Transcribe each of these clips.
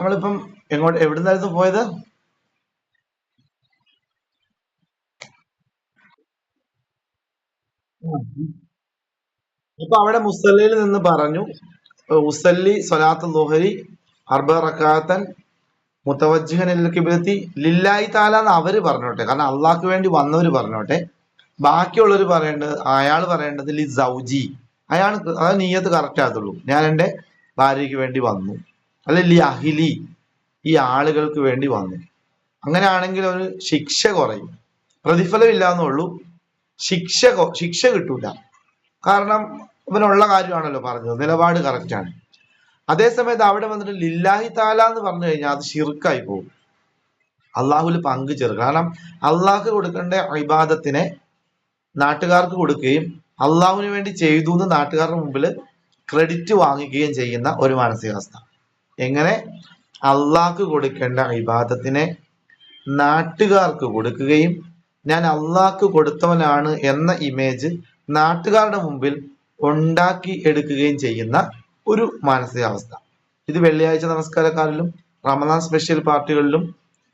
നമ്മളിപ്പം എവിടുന്നായിരുന്നു പോയത്? അപ്പൊ അവിടെ മുസല്ലയിൽ നിന്ന് പറഞ്ഞു, ഉസല്ലി സ്വലാത്ത് ളുഹരി അർബ റകാത്തൻ മുത്തവജ്ജിഹൻ ഖിബ്ലത്തി ലില്ലാഹി തആല എന്ന് അവര് പറഞ്ഞോട്ടെ, കാരണം അള്ളാഹ്ക്ക് വേണ്ടി വന്നവര് പറഞ്ഞോട്ടെ. ബാക്കിയുള്ളവർ പറയേണ്ടത്, അയാൾ പറയേണ്ടത് ലി സൗജി, അയാൾ അതായത് നീയത്ത് കറക്റ്റ് ആകത്തുള്ളൂ, ഞാൻ എൻ്റെ ഭാര്യയ്ക്ക് വേണ്ടി വന്നു, അല്ലെ ലി അഹിലി, ഈ ആളുകൾക്ക് വേണ്ടി വന്നു. അങ്ങനെയാണെങ്കിൽ ഒരു ശിക്ഷ കുറയും, പ്രതിഫലം ഇല്ലാന്നുള്ളൂ, ശിക്ഷ കിട്ടൂല. കാരണം ഇവനുള്ള കാര്യമാണല്ലോ പറഞ്ഞത്, നിലപാട് കറക്റ്റാണ്. അതേസമയത്ത് അവിടെ വന്നിട്ട് ലില്ലാഹി താല എന്ന് പറഞ്ഞു കഴിഞ്ഞാൽ അത് ഷിർക്കായി പോകും, അള്ളാഹുല് പങ്കു ചേർക്കുക. കാരണം അള്ളാഹ്ക്ക് കൊടുക്കേണ്ട ഇബാദത്തിനെ നാട്ടുകാർക്ക് കൊടുക്കുകയും അള്ളാഹുവിന് വേണ്ടി ചെയ്തു എന്ന് നാട്ടുകാരുടെ മുമ്പിൽ ക്രെഡിറ്റ് വാങ്ങിക്കുകയും ചെയ്യുന്ന ഒരു മാനസികാവസ്ഥ. എങ്ങനെ അള്ളാഹ്ക്ക് കൊടുക്കേണ്ട ഇബാദത്തിനെ നാട്ടുകാർക്ക് കൊടുക്കുകയും ഞാൻ അള്ളാഹ്ക്ക് കൊടുത്തവനാണ് എന്ന ഇമേജ് നാട്ടുകാരുടെ മുമ്പിൽ ഉണ്ടാക്കി എടുക്കുകയും ചെയ്യുന്ന ഒരു മാനസികാവസ്ഥ. ഇത് വെള്ളിയാഴ്ച നമസ്കാരക്കാരിലും റമദാൻ സ്പെഷ്യൽ പാർട്ടികളിലും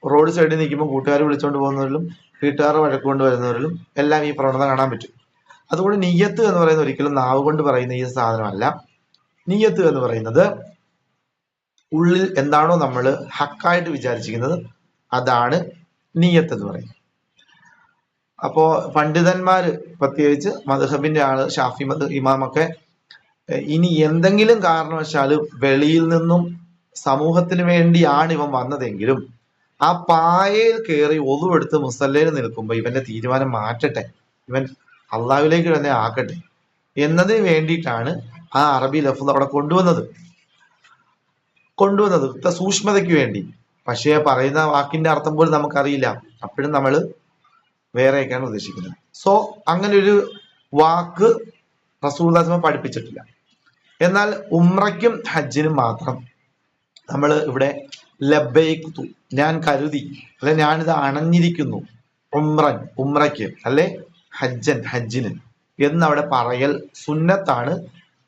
റോഡ് സൈഡിൽ നിൽക്കുമ്പോൾ കൂട്ടുകാർ വിളിച്ചുകൊണ്ട് പോകുന്നവരിലും വീട്ടുകാർ വഴക്കുകൊണ്ട് വരുന്നവരിലും എല്ലാം ഈ പ്രവണത കാണാൻ പറ്റും. അതുകൊണ്ട് നിയ്യത്ത് എന്ന് പറയുന്നത് ഒരിക്കലും നാവ് കൊണ്ട് പറയുന്ന ഈ സാധനമല്ല. നിയ്യത്ത് എന്ന് പറയുന്നത് ഉള്ളിൽ എന്താണോ നമ്മൾ ഹക്കായിട്ട് വിചാരിച്ചിരിക്കുന്നത് അതാണ് നിയ്യത്ത് എന്ന് പറയുന്നത്. അപ്പോ പണ്ഡിതന്മാര്, പ്രത്യേകിച്ച് മദ്ഹബിന്റെ ആള്, ഷാഫി ഇമാമൊക്കെ, ഇനി എന്തെങ്കിലും കാരണവശാല് വെളിയിൽ നിന്നും സമൂഹത്തിന് വേണ്ടിയാണ് ഇവൻ വന്നതെങ്കിലും ആ പായയിൽ കയറി ഒതുവെടുത്ത് മുസല്ലയിൽ നിൽക്കുമ്പോ ഇവന്റെ തീരുമാനം മാറ്റട്ടെ, ഇവൻ അള്ളാഹുവിലേക്ക് തന്നെ ആക്കട്ടെ എന്നതിന് വേണ്ടിയിട്ടാണ് ആ അറബി ലഫ്ദ് അവിടെ കൊണ്ടുവന്നത് സൂക്ഷ്മതയ്ക്ക് വേണ്ടി. പക്ഷേ പറയുന്ന വാക്കിന്റെ അർത്ഥം പോലും നമുക്കറിയില്ല, അപ്പോഴും നമ്മൾ വേറെയൊക്കെയാണ് ഉദ്ദേശിക്കുന്നത്. സോ അങ്ങനെ ഒരു വാക്ക് റസൂലുള്ളാഹി പഠിപ്പിച്ചിട്ടില്ല. എന്നാൽ ഉംറയ്ക്കും ഹജ്ജിനും മാത്രം നമ്മൾ ഇവിടെ ലബ്ബൈക്തു, ഞാൻ കരുതി, അല്ലെ ഞാനിത് അണഞ്ഞിരിക്കുന്നു, ഉംറയ്ക്ക് അല്ലെ ഹജ്ജിന് എന്നവിടെ പറയൽ സുന്നത്താണ്,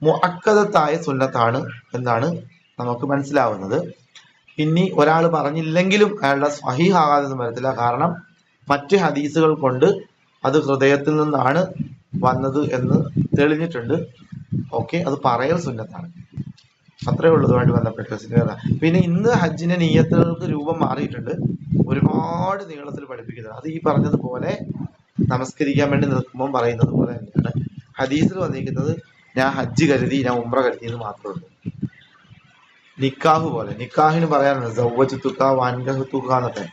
മുഅക്കദത്തായ സുന്നത്താണ് എന്നാണ് നമുക്ക് മനസ്സിലാവുന്നത്. ഇനി ഒരാൾ പറഞ്ഞില്ലെങ്കിലും അയാളുടെ സ്വഹീഹാകാതൊന്നും വരത്തില്ല, കാരണം മറ്റ് ഹദീസുകൾ കൊണ്ട് അത് ഹൃദയത്തിൽ നിന്നാണ് വന്നത് എന്ന് തെളിഞ്ഞിട്ടുണ്ട്. ഓക്കെ, അത് പറയൽ സുന്നത്താണ്. അത്രേ ഉള്ളതുമായിട്ട് ബന്ധപ്പെട്ട്. പിന്നെ ഇന്ന് ഹജ്ജിന്റെ നിയ്യത്തുകൾക്ക് രൂപം മാറിയിട്ടുണ്ട്, ഒരുപാട് നീളത്തിൽ പഠിപ്പിക്കുന്നത്. അത് ഈ പറഞ്ഞതുപോലെ നമസ്കരിക്കാൻ വേണ്ടി നിൽക്കുമ്പോൾ പറയുന്നത് പോലെ തന്നെയാണ് ഹദീസിൽ വന്നിരിക്കുന്നത്. ഞാൻ ഹജ്ജ് കരുതി, ഞാൻ ഉംറ കരുതിയെന്ന് മാത്രമേ ഉള്ളൂ. നിക്കാഹ് പോലെ, നിക്കാഹിന് പറയാനുണ്ട് സൗവജത്തുക വൻകഹത്തുക എന്നൊക്കെ.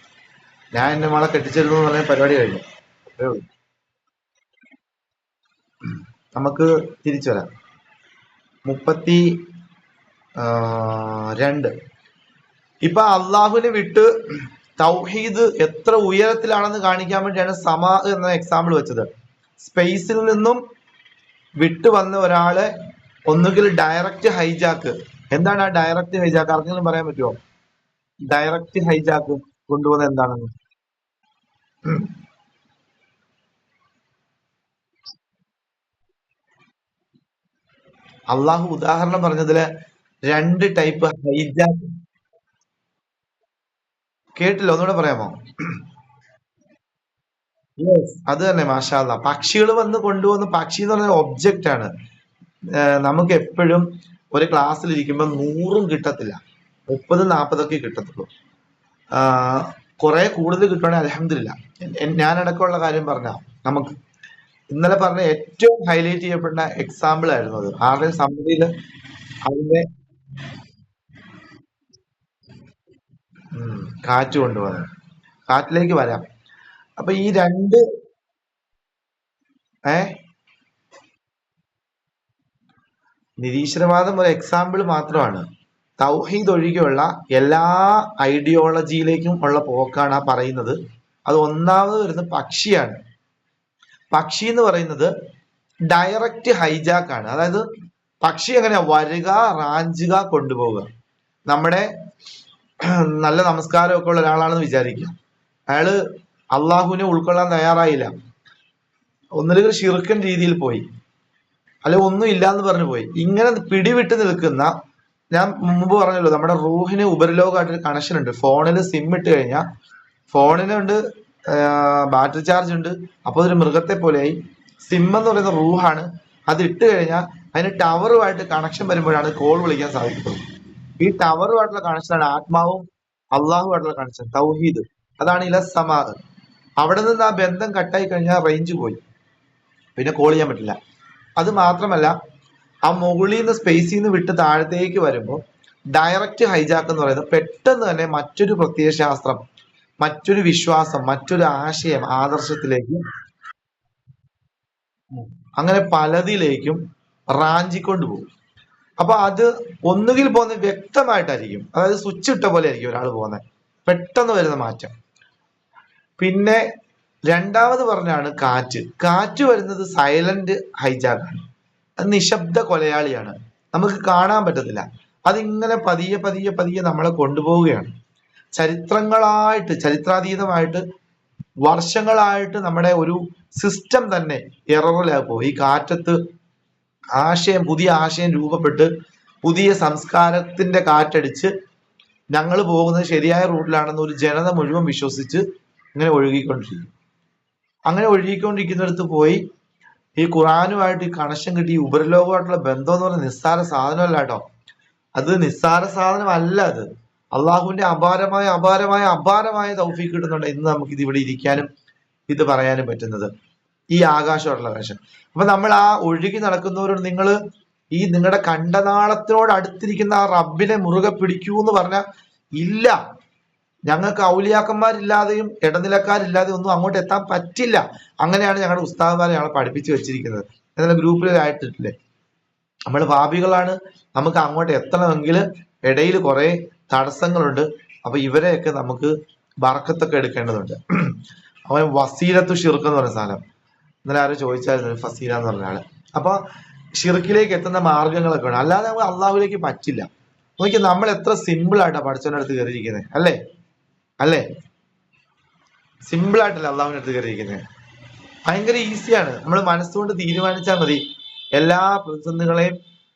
ഞാൻ എന്റെ മകളെ കെട്ടിച്ചെല്ലുന്നു എന്ന് പറഞ്ഞ പരിപാടി കഴിഞ്ഞു. അത്രേ ഉള്ളൂ. നമുക്ക് തിരിച്ചു വരാം. 32. ഇപ്പൊ അള്ളാഹുവിനെ വിട്ട് തൗഹീദ് എത്ര ഉയരത്തിലാണെന്ന് കാണിക്കാൻ വേണ്ടിയാണ് സമാ എന്ന എക്സാമ്പിൾ വെച്ചത്. സ്പേസിൽ നിന്നും വിട്ടു വന്ന ഒരാളെ ഒന്നുകിൽ ഡയറക്റ്റ് ഹൈജാക്ക്. എന്താണ് ആ ഡയറക്റ്റ് ഹൈജാക്ക്? ആർക്കെങ്കിലും പറയാൻ പറ്റുമോ? ഡയറക്റ്റ് ഹൈജാക്ക് കൊണ്ടുപോകുന്നത് എന്താണെന്ന്? അള്ളാഹു ഉദാഹരണം പറഞ്ഞതില് 2 ടൈപ്പ് ഹൈജാക്ക് കേട്ടില്ല, ഒന്നുകൂടെ പറയാമോ? അത് തന്നെ, മാഷാ അല്ലാ. പക്ഷികൾ വന്ന് കൊണ്ടുപോകുന്ന, പക്ഷി എന്ന് പറഞ്ഞ ഒബ്ജക്റ്റ് ആണ്. നമുക്ക് എപ്പോഴും ഒരു ക്ലാസ്സിൽ ഇരിക്കുമ്പോൾ 100 കിട്ടത്തില്ല, 30-40 കിട്ടത്തുള്ളൂ. കുറെ കൂടുതൽ കിട്ടുവാണെങ്കിൽ അൽഹംദുലില്ലാ. ഞാനടക്കമുള്ള കാര്യം പറഞ്ഞ നമുക്ക് ഇന്നലെ പറഞ്ഞ ഏറ്റവും ഹൈലൈറ്റ് ചെയ്യപ്പെടുന്ന എക്സാമ്പിൾ ആയിരുന്നു അത്. ആരുടെയും സമ്മതിയിൽ അതിന്റെ കാറ്റ് കൊണ്ടുപോകാൻ, കാറ്റിലേക്ക് വരാം. അപ്പൊ ഈ 2 നിരീശ്വരവാദം ഒരു എക്സാമ്പിൾ മാത്രമാണ്. തൗഹീദ് ഒഴികെയുള്ള എല്ലാ ഐഡിയോളജിയിലേക്കും ഉള്ള പോക്കാണ് ആ പറയുന്നത്. അത് ഒന്നാമത് വരുന്നത് പക്ഷിയാണ്. പക്ഷി എന്ന് പറയുന്നത് ഡയറക്റ്റ് ഹൈജാക്ക് ആണ്. അതായത് പക്ഷി എങ്ങനെയാ വരിക, റാഞ്ചുക, കൊണ്ടുപോവുക. നമ്മുടെ നല്ല നമസ്കാരമൊക്കെ ഉള്ള ഒരാളാണെന്ന് വിചാരിക്കുക, അയാള് അള്ളാഹുവിനെ ഉൾക്കൊള്ളാൻ തയ്യാറായില്ല, ഒന്നില്ലെങ്കിൽ ഷിർക്കൻ രീതിയിൽ പോയി, അല്ലെ ഒന്നും ഇല്ലാന്ന് പറഞ്ഞു പോയി. ഇങ്ങനെ പിടിവിട്ട് നിൽക്കുന്ന, ഞാൻ മുമ്പ് പറഞ്ഞല്ലോ, നമ്മുടെ റൂഹിന് ഉപരിലോകമായിട്ടൊരു കണക്ഷൻ ഉണ്ട്. ഫോണിൽ സിം ഇട്ട് കഴിഞ്ഞാൽ ഫോണിനുണ്ട് ബാറ്ററി ചാർജ് ഉണ്ട്. അപ്പോൾ അതൊരു മൃഗത്തെ പോലെയായി. സിം എന്ന് പറയുന്ന റൂഹാണ്. അത് ഇട്ട് കഴിഞ്ഞാൽ അതിന് ടവറുമായിട്ട് കണക്ഷൻ വരുമ്പോഴാണ് കോൾ വിളിക്കാൻ സാധിക്കുന്നത്. ഈ ടവറുമായിട്ടുള്ള കണക്ഷനാണ് ആത്മാവും അള്ളാഹുമായിട്ടുള്ള കണക്ഷൻ, തൗഹീദ്. അതാണ് ഇലസമാ. അവിടെ നിന്ന് ആ ബന്ധം കട്ടായി കഴിഞ്ഞാൽ റേഞ്ച് പോയി, പിന്നെ കോൾ ചെയ്യാൻ പറ്റില്ല. അത് മാത്രമല്ല, ആ മുകളിൽ നിന്ന് സ്പേസിൽ നിന്ന് വിട്ട് താഴത്തേക്ക് വരുമ്പോൾ ഡയറക്റ്റ് ഹൈജാക്ക് എന്ന് പറയുന്നത് പെട്ടെന്ന് തന്നെ മറ്റൊരു പ്രത്യയശാസ്ത്രം, മറ്റൊരു വിശ്വാസം, മറ്റൊരു ആശയം, ആദർശത്തിലേക്ക്, അങ്ങനെ പലതിലേക്കും റാഞ്ചിക്കൊണ്ട് പോകും. അപ്പൊ അത് ഒന്നുകിൽ പോകുന്നത് വ്യക്തമായിട്ടായിരിക്കും, അതായത് സ്വിച്ച് ഇട്ട പോലെ ആയിരിക്കും ഒരാൾ പോകുന്നത്, പെട്ടെന്ന് വരുന്ന മാറ്റം. പിന്നെ രണ്ടാമത് പറഞ്ഞാണ് കാറ്റ്. കാറ്റ് വരുന്നത് സൈലന്റ് ഹൈജാക്കാണ്. അത് നിശബ്ദ കൊലയാളിയാണ്, നമുക്ക് കാണാൻ പറ്റത്തില്ല. അതിങ്ങനെ പതിയെ പതിയെ പതിയെ നമ്മളെ കൊണ്ടുപോവുകയാണ്. ചരിത്രങ്ങളായിട്ട്, ചരിത്രാതീതമായിട്ട്, വർഷങ്ങളായിട്ട് നമ്മുടെ ഒരു സിസ്റ്റം തന്നെ എററിലാകും. ഈ കാറ്റത്ത് പുതിയ ആശയം രൂപപ്പെട്ട് പുതിയ സംസ്കാരത്തിന്റെ കാറ്റടിച്ച് ഞങ്ങൾ പോകുന്നത് ശരിയായ റൂട്ടിലാണെന്ന് ഒരു ജനത മുഴുവൻ വിശ്വസിച്ച് ഇങ്ങനെ ഒഴുകിക്കൊണ്ടിരിക്കും. അങ്ങനെ ഒഴുകിക്കൊണ്ടിരിക്കുന്നിടത്ത് പോയി ഈ ഖുറാനുമായിട്ട് ഈ കണക്ഷൻ കിട്ടി, ഈ ഉപരിലോകമായിട്ടുള്ള ബന്ധം എന്ന് പറയുന്നത് നിസ്സാര സാധനമല്ല കേട്ടോ. അത് നിസ്സാര സാധനമല്ല. അത് അള്ളാഹുവിന്റെ അപാരമായ അപാരമായ അപാരമായ തൗഫീഖ് കിട്ടുന്നുണ്ട് ഇന്ന് നമുക്ക് ഇത് ഇവിടെ ഇരിക്കാനും ഇത് പറയാനും പറ്റുന്നത്, ഈ ആകാശമായിട്ടുള്ള കണക്ഷൻ. അപ്പൊ നമ്മൾ ആ ഒഴുകി നടക്കുന്നവരോട് നിങ്ങൾ ഈ നിങ്ങളുടെ കണ്ടനാളത്തിനോട് അടുത്തിരിക്കുന്ന ആ റബ്ബിനെ മുറുകെ പിടിക്കൂ എന്ന് പറഞ്ഞാൽ ഇല്ല, ഞങ്ങൾക്ക് ഔലിയാക്കന്മാരില്ലാതെയും ഇടനിലക്കാരില്ലാതെയും ഒന്നും അങ്ങോട്ട് എത്താൻ പറ്റില്ല. അങ്ങനെയാണ് ഞങ്ങളുടെ ഉസ്താദന്മാരെ ഞങ്ങളെ പഠിപ്പിച്ചു വെച്ചിരിക്കുന്നത്. എന്നാൽ ഗ്രൂപ്പിലായിട്ടില്ലേ, നമ്മൾ പാപികളാണ്, നമുക്ക് അങ്ങോട്ട് എത്തണമെങ്കിൽ ഇടയിൽ കുറെ തടസ്സങ്ങളുണ്ട്. അപ്പൊ ഇവരെയൊക്കെ നമുക്ക് ബർക്കത്തൊക്കെ എടുക്കേണ്ടതുണ്ട്. അവൻ വസീലത്തു ഷിർക്ക് എന്ന് പറയുന്ന സാധനം ഇന്നലെ ആരും ചോദിച്ചായിരുന്നു, ഫസീല എന്ന് പറഞ്ഞ ആള്. അപ്പൊ ഷിർക്കിലേക്ക് എത്തുന്ന മാർഗങ്ങളൊക്കെ ഉണ്ട്, അല്ലാതെ നമുക്ക് അള്ളാഹുലേക്ക് പറ്റില്ല. നോക്കി, നമ്മൾ എത്ര സിമ്പിൾ ആയിട്ടാണ് പഠിച്ചവൻ്റെ അടുത്ത് കയറിയിരിക്കുന്നത്, അല്ലേ അല്ലേ? സിമ്പിൾ ആയിട്ടല്ലേ അള്ളാഹുവിന്റെ അടുത്ത് കയറിയിരിക്കുന്നത്? ഭയങ്കര ഈസിയാണ്. നമ്മൾ മനസ്സുകൊണ്ട് തീരുമാനിച്ചാൽ മതി. എല്ലാ പ്രതിസന്ധികളെയും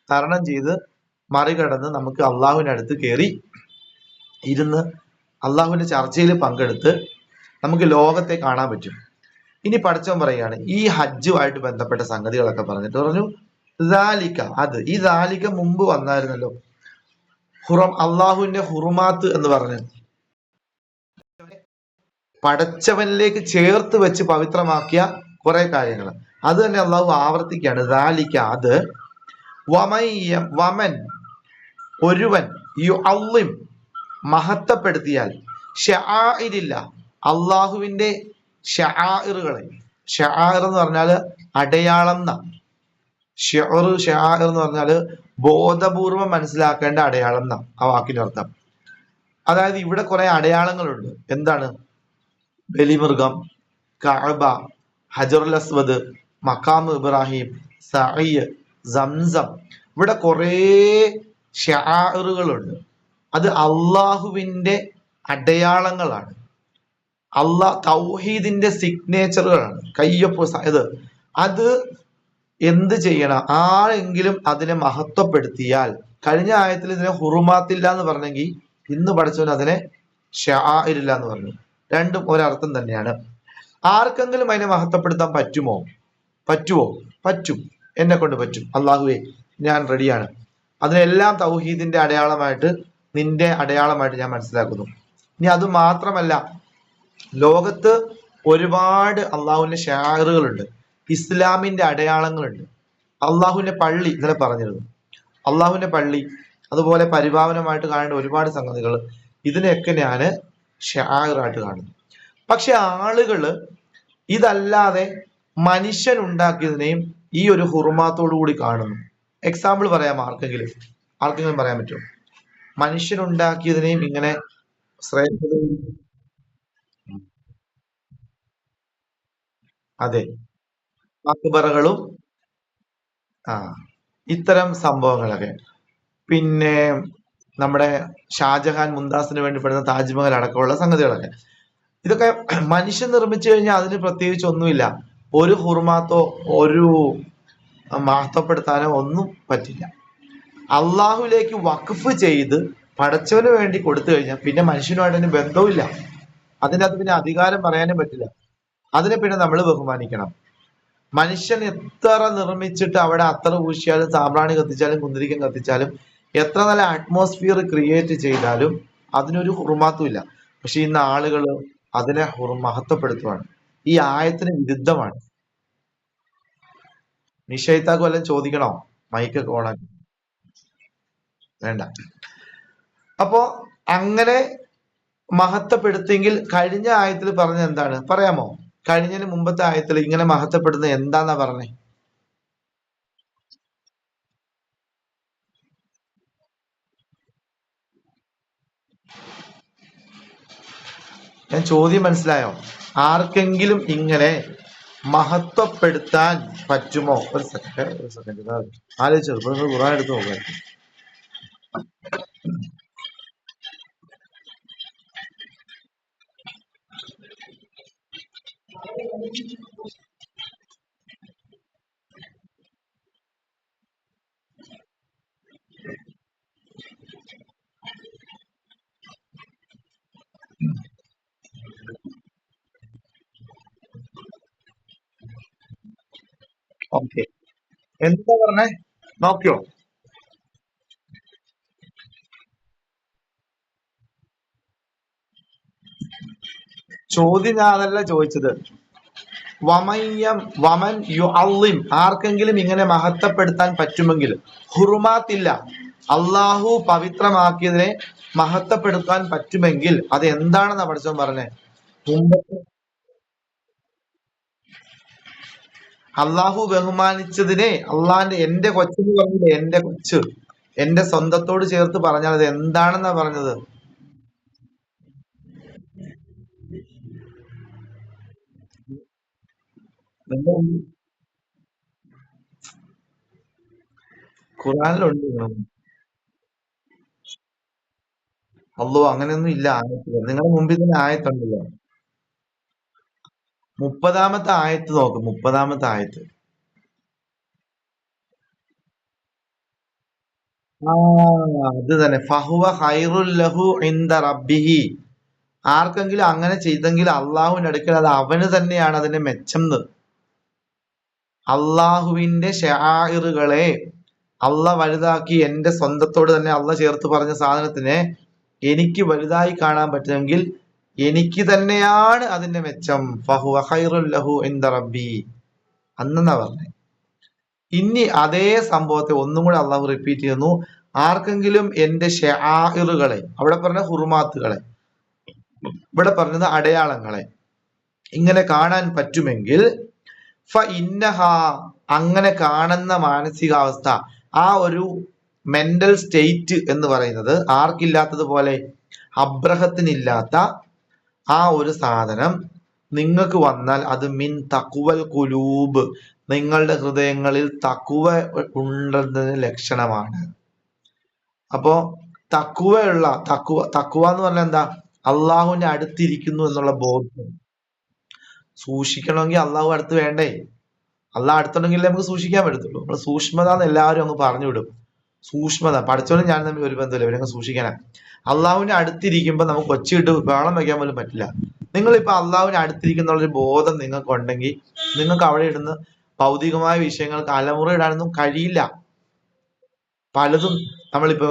തരണം ചെയ്ത് മറികടന്ന് നമുക്ക് അള്ളാഹുവിന്റെ അടുത്ത് കയറി ഇരുന്ന് അള്ളാഹുവിന്റെ ചർച്ചയിൽ പങ്കെടുത്ത് നമുക്ക് ലോകത്തെ കാണാൻ പറ്റും. ഇനി പഠിച്ചവൻ പറയുകയാണ്, ഈ ഹജ്ജുമായിട്ട് ബന്ധപ്പെട്ട സംഗതികളൊക്കെ പറഞ്ഞിട്ട് പറഞ്ഞു, ദാലിക, അത് ഈ ദാലിക മുമ്പ് വന്നായിരുന്നല്ലോ. അള്ളാഹുവിന്റെ ഹുറുമാത്ത് എന്ന് പറഞ്ഞ് പടച്ചവനിലേക്ക് ചേർത്ത് വെച്ച് പവിത്രമാക്കിയ കുറെ കാര്യങ്ങൾ, അത് തന്നെ അള്ളാഹു ആവർത്തിക്കുകയാണ്. ദാലിക, അത് വമൻ, ഒരുവൻ, യുഅള്ളിം, മഹത്വപ്പെടുത്തിയാൽ, ശആഇരില്ല, അള്ളാഹുവിന്റെ ഷആഇറുകളെ. ഷആഇർ എന്ന് പറഞ്ഞാൽ അടയാളം ന്ന. ഷആഇർ എന്ന് പറഞ്ഞാൽ ബോധപൂർവം മനസ്സിലാക്കേണ്ട അടയാളം ന്ന ആ വാക്കിന്റെ അർത്ഥം. അതായത് ഇവിടെ കുറെ അടയാളങ്ങളുണ്ട്. എന്താണ്? ബലിമൃഗം, കഅബ, ഹജറുൽ അസ്വദ്, മഖാം ഇബ്രാഹിം, സഈ, സംസം. ഇവിടെ കുറേ ഷആഇറുകളുണ്ട്. അത് അള്ളാഹുവിന്റെ അടയാളങ്ങളാണ്, തൗഹീദിന്റെ സിഗ്നേച്ചറുകളാണ്, കയ്യൊപ്പ്. അത് എന്ത് ചെയ്യണം? ആരെങ്കിലും അതിനെ മഹത്വപ്പെടുത്തിയാൽ, കഴിഞ്ഞ ആയത്തിൽ ഇതിനെ ഹുറുമാത്തില്ല എന്ന് പറഞ്ഞെങ്കിൽ ഇന്ന് പഠിച്ചവൻ അതിനെ ഷആഇരില്ല എന്ന് പറഞ്ഞു. രണ്ടും ഒരർത്ഥം തന്നെയാണ്. ആർക്കെങ്കിലും അതിനെ മഹത്വപ്പെടുത്താൻ പറ്റുമോ? പറ്റും, എന്നെ കൊണ്ട് പറ്റും. അള്ളാഹുവേ, ഞാൻ റെഡിയാണ്. അതിനെല്ലാം തൗഹീദിന്റെ അടയാളമായിട്ട്, നിന്റെ അടയാളമായിട്ട് ഞാൻ മനസ്സിലാക്കുന്നു. ഇനി അത് മാത്രമല്ല, ലോകത്ത് ഒരുപാട് അള്ളാഹുവിന്റെ ഷാറുകളുണ്ട്, ഇസ്ലാമിന്റെ അടയാളങ്ങളുണ്ട്. അള്ളാഹുവിന്റെ പള്ളി ഇന്നലെ പറഞ്ഞിരുന്നു, അള്ളാഹുവിന്റെ പള്ളി, അതുപോലെ പരിപാവനമായിട്ട് കാണേണ്ട ഒരുപാട് സംഗതികൾ, ഇതിനെയൊക്കെ ഞാൻ ഷാറായിട്ട് കാണുന്നു. പക്ഷെ ആളുകള് ഇതല്ലാതെ മനുഷ്യൻ ഉണ്ടാക്കിയതിനെയും ഈ ഒരു ഹുറുമാത്തോടു കൂടി കാണുന്നു. എക്സാമ്പിൾ പറയാം, ആർക്കെങ്കിലും പറയാൻ പറ്റുമോ? മനുഷ്യൻ ഉണ്ടാക്കിയതിനെയും ഇങ്ങനെ ശ്രേഷ്ഠതയും, അതെ, മക്ബറകളും ഇത്തരം സംഭവങ്ങളൊക്കെ. പിന്നെ നമ്മുടെ ഷാജഹാൻ മുംതാസിന് വേണ്ടി പെടുന്ന താജ്മഹൽ അടക്കമുള്ള സംഗതികളൊക്കെ, ഇതൊക്കെ മനുഷ്യൻ നിർമ്മിച്ചു കഴിഞ്ഞാൽ അതിന് പ്രത്യേകിച്ച് ഒന്നുമില്ല. ഒരു ഹുർമാത്തോ ഒരു മഹത്വപ്പെടുത്താനോ ഒന്നും പറ്റില്ല. അള്ളാഹുലേക്ക് വഖഫ് ചെയ്ത് പടച്ചവന് വേണ്ടി കൊടുത്തു കഴിഞ്ഞാൽ പിന്നെ മനുഷ്യനുമായിട്ട് അതിന് ബന്ധവുമില്ല. അതിനകത്ത് പിന്നെ അധികാരം പറയാനും പറ്റില്ല. അതിനെ പിന്നെ നമ്മൾ ബഹുമാനിക്കണം. മനുഷ്യൻ എത്ര നിർമ്മിച്ചിട്ട് അവിടെ അത്തറ പൂശിയാലും സാമ്പ്രാണി കത്തിച്ചാലും കുന്തിരിക്കം കത്തിച്ചാലും എത്ര നല്ല അറ്റ്മോസ്ഫിയർ ക്രിയേറ്റ് ചെയ്താലും അതിനൊരു ഹുറുമാത്തും ഇല്ല. പക്ഷെ ഇന്ന് ആളുകൾ അതിനെ മഹത്വപ്പെടുത്തുവാണ്. ഈ ആയത്തിന് വിരുദ്ധമാണ്. നിഷേധാക്ക് വല്ലതും ചോദിക്കണോ? മൈക്കൊക്കെ ഓണാക്കി വേണ്ട. അപ്പോ അങ്ങനെ മഹത്വപ്പെടുത്തിയെങ്കിൽ കഴിഞ്ഞ ആയത്തിൽ പറഞ്ഞ എന്താണ് പറയാമോ? കഴിഞ്ഞതിന് മുമ്പത്തെ ആയത്തിൽ ഇങ്ങനെ മഹത്വപ്പെടുന്നത് എന്താന്നാ പറഞ്ഞേ? ഞാൻ ചോദ്യം മനസ്സിലായോ? ആർക്കെങ്കിലും ഇങ്ങനെ മഹത്വപ്പെടുത്താൻ പറ്റുമോ? ഒരു സെക്കൻഡ് ആലോചിച്ചോ. ഇപ്പൊ നിങ്ങൾ ഖുർആൻ എടുത്ത് നോക്കുക. ഓക്കെ, എന്താ പറഞ്ഞേ? നോക്കിയോ? ചോദ്യം ഞാൻ അതല്ല ചോദിച്ചത്. വമൻ യുഅള്ളിം, ആർക്കെങ്കിലും ഇങ്ങനെ മഹത്വപ്പെടുത്താൻ പറ്റുമെങ്കിൽ, ഹുറുമാത്തില്ല, അള്ളാഹു പവിത്രമാക്കിയതിനെ മഹത്വപ്പെടുത്താൻ പറ്റുമെങ്കിൽ അത് എന്താണെന്നാ പഠിച്ചവൻ പറഞ്ഞേ? മുമ്പത്തെ അള്ളാഹു ബഹുമാനിച്ചതിനെ അള്ളാന്റെ എന്റെ കൊച്ചെന്ന് പറഞ്ഞില്ലേ? എന്റെ കൊച്ച് എന്റെ സ്വന്തത്തോട് ചേർത്ത് പറഞ്ഞാൽ അത് എന്താണെന്നാ പറഞ്ഞത്? ഖുറാനിലുണ്ട്. അള്ളോ, അങ്ങനെയൊന്നും ഇല്ല ആയത്തില്. നിങ്ങളുടെ മുമ്പിൽ തന്നെ ആയത്തുണ്ടല്ലോ. 30-ാമത്തെ ആയത്ത് നോക്ക്. 30-ാമത്തെ ആയത്ത്. ആ, അത് തന്നെ. ഫഹുവ ഖൈറുൽ ലഹു ഇൻദ റബ്ബിഹി. ആർക്കെങ്കിലും അങ്ങനെ ചെയ്തെങ്കിൽ അള്ളാഹുവിന്റെ അടുക്കൽ അത് അവന് തന്നെയാണ് അതിന്റെ മെച്ചം. അള്ളാഹുവിന്റെ ഷആഇറുകളെ അള്ള വലുതാക്കി എന്റെ സ്വന്തത്തോട് തന്നെ അള്ള ചേർത്ത് പറഞ്ഞ സാധനത്തിനെ എനിക്ക് വലുതായി കാണാൻ പറ്റുമെങ്കിൽ എനിക്ക് തന്നെയാണ് അതിന്റെ മെച്ചം. ഫഹുവ ഖൈറുൽ ലഹു ഇൻദ റബ്ബി അന്നെന്നാ പറഞ്ഞേ. ഇനി അതേ സംഭവത്തെ ഒന്നും കൂടെ അള്ളാഹു റിപ്പീറ്റ് ചെയ്യുന്നു. ആർക്കെങ്കിലും എന്റെ ഷആഇറുകളെ, അവിടെ പറഞ്ഞ ഹുറുമാത്തുകളെ, ഇവിടെ പറഞ്ഞത് അടയാളങ്ങളെ ഇങ്ങനെ കാണാൻ പറ്റുമെങ്കിൽ ഫ ഇന്നഹ, അങ്ങനെ കാണുന്ന മാനസികാവസ്ഥ, ആ ഒരു മെന്റൽ സ്റ്റേറ്റ് എന്ന് പറയുന്നത് ആർക്കില്ലാത്തതുപോലെ? അബ്രഹത്തിനില്ലാത്ത ആ ഒരു സാധനം നിങ്ങൾക്ക് വന്നാൽ അത് മിൻ തഖ്വൽ ഖുലൂബ്, നിങ്ങളുടെ ഹൃദയങ്ങളിൽ തഖ്വ ഉണ്ടെന്നതിന് ലക്ഷണമാണ്. അപ്പോ തഖ്വയുള്ള തഖ്വ എന്ന് പറഞ്ഞാൽ എന്താ? അള്ളാഹുവിന്റെ അടുത്തിരിക്കുന്നു എന്നുള്ള ബോധം. സൂക്ഷിക്കണമെങ്കിൽ അള്ളാഹു അടുത്ത് വേണ്ടേ? അള്ളാഹ് അടുത്തുണ്ടെങ്കിലേ നമുക്ക് സൂക്ഷിക്കാൻ പറ്റത്തുള്ളൂ. നമ്മൾ സൂക്ഷ്മത എന്ന് എല്ലാവരും അങ്ങ് പറഞ്ഞു വിടും. സൂക്ഷ്മത പഠിച്ചോലും ഞാൻ തമ്മിൽ ഒരു ബന്ധമില്ല, ഇവരങ്ങ് സൂക്ഷിക്കാനാ. അള്ളാഹുവിന്റെ അടുത്തിരിക്കുമ്പോൾ നമുക്ക് ഒച്ചയിട്ട് ബഹളം വയ്ക്കാൻ പോലും പറ്റില്ല. നിങ്ങളിപ്പോ അള്ളാഹുവിന്റെ അടുത്തിരിക്കുന്നുള്ളൊരു ബോധം നിങ്ങൾക്ക് ഉണ്ടെങ്കിൽ നിങ്ങൾക്ക് അവിടെ ഇടുന്ന് ഭൗതികമായ വിഷയങ്ങൾക്ക് അലമുറ ഇടാനൊന്നും കഴിയില്ല. പലതും നമ്മളിപ്പോ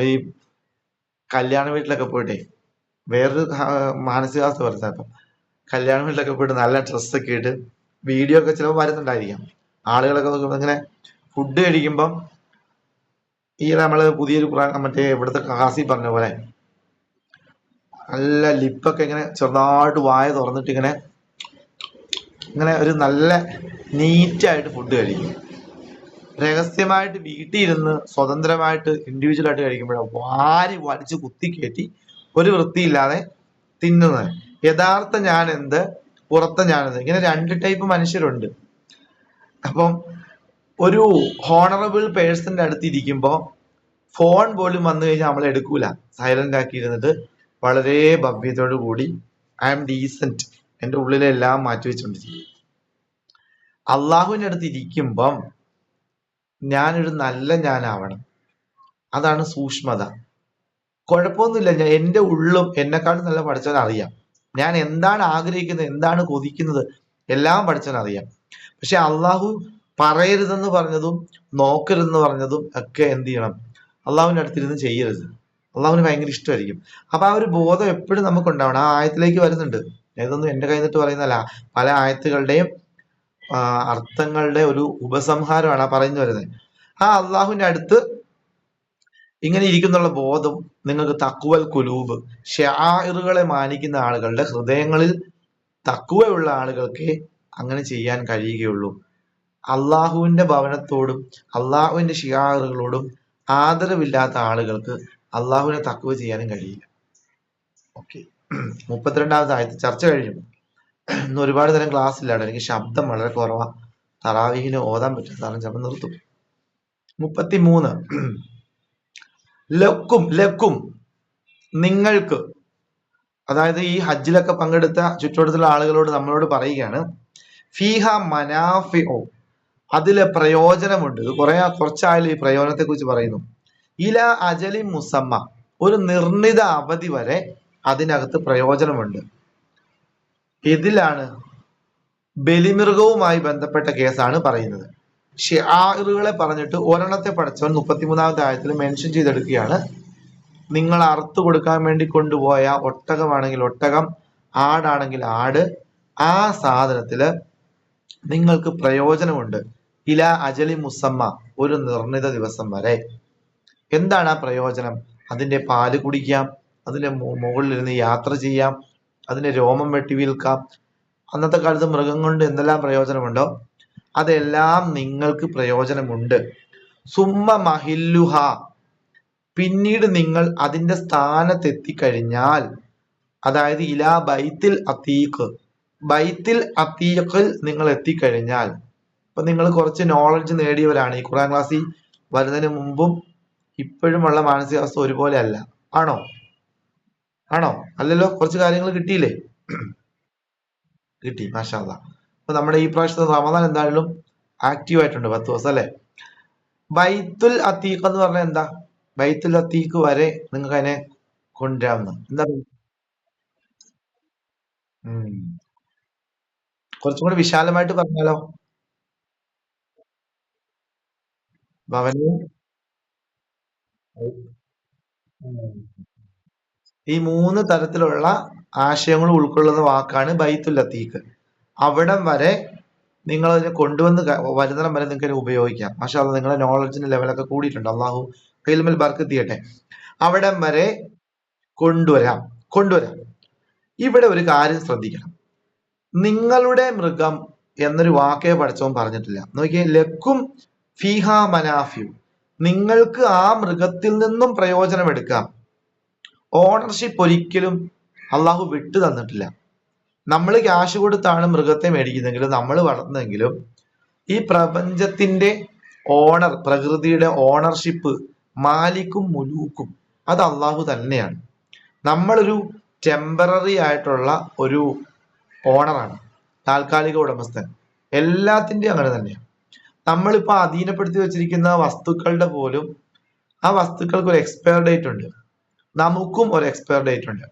ഈ കല്യാണ വീട്ടിലൊക്കെ പോയിട്ടേ വേറൊരു മാനസികാവസ്ഥ വരുത്താം. ഇപ്പം കല്യാണ വീട്ടിലൊക്കെ പോയിട്ട് നല്ല ഡ്രസ്സൊക്കെ ഇട്ട് വീഡിയോ ഒക്കെ ചിലപ്പോൾ വരുന്നുണ്ടായിരിക്കാം. ആളുകളൊക്കെ നോക്കുമ്പോൾ ഇങ്ങനെ ഫുഡ് കഴിക്കുമ്പം ഈ നമ്മള് പുതിയൊരു മറ്റേ ഇവിടുത്തെ കാസി പറഞ്ഞ പോലെ നല്ല ലിപ്പൊക്കെ ഇങ്ങനെ ചെറുതായിട്ട് വായ തുറന്നിട്ട് ഇങ്ങനെ ഇങ്ങനെ ഒരു നല്ല നീറ്റായിട്ട് ഫുഡ് കഴിക്കും. രഹസ്യമായിട്ട് വീട്ടിൽ ഇരുന്ന് സ്വതന്ത്രമായിട്ട് ഇൻഡിവിജ്വൽ ആയിട്ട് കഴിക്കുമ്പോഴാണ് വാരി വലിച്ച് കുത്തി കയറ്റി ഒരു വൃത്തിയില്ലാതെ തിന്നുന്നത്. യഥാർത്ഥ ഞാൻ എന്ത്, പുറത്തെ ഞാനെന്ത്, ഇങ്ങനെ രണ്ട് ടൈപ്പ് മനുഷ്യരുണ്ട്. അപ്പം ഒരു ഹോണറബിൾ പേഴ്സന്റെ അടുത്ത് ഇരിക്കുമ്പോൾ ഫോൺ പോലും വന്നു കഴിഞ്ഞാൽ നമ്മൾ എടുക്കൂല. സൈലന്റ് ആക്കി ഇരുന്നിട്ട് വളരെ ഭവ്യതയോടു കൂടി ഐ ആം ഡീസന്റ്, എൻ്റെ ഉള്ളിലെല്ലാം മാറ്റി വെച്ചുകൊണ്ടിരിക്കും. അള്ളാഹുവിൻ്റെ അടുത്ത് ഇരിക്കുമ്പം ഞാനൊരു നല്ല ഞാനാവണം. അതാണ് സൂക്ഷ്മത. കുഴപ്പമൊന്നുമില്ല, ഞാൻ എൻ്റെ ഉള്ളും എന്നെക്കാളും നല്ല പഠിച്ചവൻ അറിയാം. ഞാൻ എന്താണ് ആഗ്രഹിക്കുന്നത്, എന്താണ് കൊതിക്കുന്നത്, എല്ലാം പഠിച്ചവൻ അറിയാം. പക്ഷെ അള്ളാഹു പറയരുതെന്ന് പറഞ്ഞതും നോക്കരുതെന്ന് പറഞ്ഞതും ഒക്കെ എന്ത് ചെയ്യണം? അള്ളാഹുവിന്റെ അടുത്തിരുന്ന് ചെയ്യരുത്. അള്ളാഹുവിന് ഭയങ്കര ഇഷ്ടമായിരിക്കും. അപ്പൊ ആ ഒരു ബോധം എപ്പോഴും നമുക്ക് ഉണ്ടാവണം. ആ ആയത്തിലേക്ക് വരുന്നുണ്ട്. ഇതൊന്നും എന്റെ കൈ നിട്ട് പറയുന്നതല്ല, പല ആയത്തുകളുടെയും അർത്ഥങ്ങളുടെ ഒരു ഉപസംഹാരമാണ് ആ പറഞ്ഞു വരുന്നത്. ആ അള്ളാഹുവിന്റെ അടുത്ത് ഇങ്ങനെ ഇരിക്കുന്നുള്ള ബോധം നിങ്ങൾക്ക് തക്കുവൽ കുലൂബ്, ഷാഇറുകളെ മാനിക്കുന്ന ആളുകളുടെ ഹൃദയങ്ങളിൽ തക്കുവയുള്ള ആളുകൾക്ക് അങ്ങനെ ചെയ്യാൻ കഴിയുകയുള്ളൂ. അള്ളാഹുവിന്റെ ഭവനത്തോടും അള്ളാഹുവിന്റെ ഷിയാറുകളോടും ആദരവില്ലാത്ത ആളുകൾക്ക് അള്ളാഹുവിനെ തക്കുവ ചെയ്യാനും കഴിയില്ല. ഓക്കെ, 32ാമത്തെ ആയത്ത് ചർച്ച കഴിഞ്ഞു. ഇന്ന് ഒരുപാട് തരം ക്ലാസ് ഇല്ലാണ്ട് എനിക്ക് ശബ്ദം വളരെ കുറവാ. തറാവീഹിന് ഓതാൻ പറ്റും, കാരണം ശബ്ദം നിർത്തും. 33 ലക്കും ലക്കും നിങ്ങൾക്ക്, അതായത് ഈ ഹജ്ജിലൊക്കെ പങ്കെടുത്ത ചുറ്റുവട്ടത്തുള്ള ആളുകളോട് നമ്മളോട് പറയുകയാണ്, ഫീഹ മനാഫിഉ, അതിലെ പ്രയോജനമുണ്ട്. കുറച്ചായാലും ഈ പ്രയോജനത്തെ കുറിച്ച് പറയുന്നു. ഇല അജലി മുസമ്മ, ഒരു നിർണിത അവധി വരെ അതിനകത്ത് പ്രയോജനമുണ്ട്. ഇതിലാണ് ബലിമൃഗവുമായി ബന്ധപ്പെട്ട കേസാണ് പറയുന്നത്. ഷിആറുകളെ പറഞ്ഞിട്ട് ഒരെണ്ണത്തെ പഠിച്ചവൻ 33ാമത്തെ ആയത്തിൽ മെൻഷൻ ചെയ്തെടുക്കുകയാണ്. നിങ്ങൾ അറുത്തു കൊടുക്കാൻ വേണ്ടി കൊണ്ടുപോയ ഒട്ടകമാണെങ്കിൽ ഒട്ടകം, ആടാണെങ്കിൽ ആട്, ആ സാധനത്തില് നിങ്ങൾക്ക് പ്രയോജനമുണ്ട്. ഇല അജലി മുസമ്മ, ഒരു നിർണിത ദിവസം വരെ. എന്താണ് ആ പ്രയോജനം? അതിന്റെ പാല് കുടിക്കാം, അതിന്റെ മുകളിലിരുന്ന് യാത്ര ചെയ്യാം, അതിന്റെ രോമം വെട്ടി വിൽക്കാം. അന്നത്തെ കാലത്ത് മൃഗം കൊണ്ട് എന്തെല്ലാം പ്രയോജനമുണ്ടോ അതെല്ലാം നിങ്ങൾക്ക് പ്രയോജനമുണ്ട്. സുമ്മ മഹില്ലുഹ, പിന്നീട് നിങ്ങൾ അതിന്റെ സ്ഥാനത്തെത്തിക്കഴിഞ്ഞാൽ, അതായത് ഇലാ ബൈത്തിൽ അതീഖ്, ബൈത്തിൽ അതീഖിൽ നിങ്ങൾ എത്തിക്കഴിഞ്ഞാൽ, ഇപ്പൊ നിങ്ങൾ കുറച്ച് നോളജ് നേടിയവരാണ്. ഈ ഖുർആൻ ക്ലാസ്സിൽ വരുന്നതിന് മുമ്പും ഇപ്പോഴുമുള്ള മാനസികാവസ്ഥ ഒരുപോലെ അല്ല. ആണോ? അല്ലല്ലോ? കുറച്ച് കാര്യങ്ങൾ കിട്ടിയില്ലേ? കിട്ടി, മാഷാ അല്ലാഹ്. അപ്പൊ നമ്മുടെ ഈ പ്രാവശ്യത്തെ റമദാൻ എന്തായാലും ആക്റ്റീവ് ആയിട്ടുണ്ട് 10 ദിവസം അല്ലെ. ബൈത്തുൽ അതീഖ് എന്ന് പറഞ്ഞാൽ എന്താ? ബൈത്തുൽ അതീഖ് വരെ നിങ്ങൾക്ക് അതിനെ കൊണ്ടുവരാമെന്ന്. എന്താ? കുറച്ചും കൂടി വിശാലമായിട്ട് പറഞ്ഞാലോ? ഭവന് ഈ 3 തരത്തിലുള്ള ആശയങ്ങൾ ഉൾക്കൊള്ളുന്ന വാക്കാണ് ബൈത്തുൽ അതീഖ്. അവിടം വരെ നിങ്ങൾ അതിനെ കൊണ്ടുവന്ന് വരുന്നിടം വരെ നിങ്ങൾക്ക് ഉപയോഗിക്കാം. മാഷാ അല്ലാഹ്, നിങ്ങളുടെ നോളജിന്റെ ലെവലൊക്കെ കൂടിയിട്ടുണ്ട്. അള്ളാഹു ഇൽമിൽ ബർക്കത്ത് ചെയ്യട്ടെ. അവിടം വരെ കൊണ്ടുവരാം. ഇവിടെ ഒരു കാര്യം ശ്രദ്ധിക്കണം. നിങ്ങളുടെ മൃഗം എന്നൊരു വാക്കേ പഠിച്ചവൻ പറഞ്ഞിട്ടില്ല. നോക്കിയേ, ലക്കും ഫീഹ മനാഫിയു, നിങ്ങൾക്ക് ആ മൃഗത്തിൽ നിന്നും പ്രയോജനം എടുക്കാം. ഓണർഷിപ്പ് ഒരിക്കലും അള്ളാഹു വിട്ടു തന്നിട്ടില്ല. നമ്മൾ ക്യാഷ് കൊടുത്താണ് മൃഗത്തെ മേടിക്കുന്നെങ്കിലും നമ്മൾ വളർത്തുന്നെങ്കിലും ഈ പ്രപഞ്ചത്തിന്റെ ഓണർ, പ്രകൃതിയുടെ ഓണർഷിപ്പ്, മാലിക്കും മുലൂക്കും അത് അള്ളാഹു തന്നെയാണ്. നമ്മളൊരു ടെമ്പററി ആയിട്ടുള്ള ഒരു ഓണറാണ്, താൽക്കാലിക ഉടമസ്ഥൻ. എല്ലാത്തിന്റെയും അങ്ങനെ തന്നെയാണ്. നമ്മളിപ്പോ അധീനപ്പെടുത്തി വെച്ചിരിക്കുന്ന വസ്തുക്കളുടെ പോലും ആ വസ്തുക്കൾക്ക് ഒരു എക്സ്പയർ ഡേറ്റ് ഉണ്ട്. നമുക്കും ഒരു എക്സ്പയർ ഡേറ്റ് ഉണ്ട്.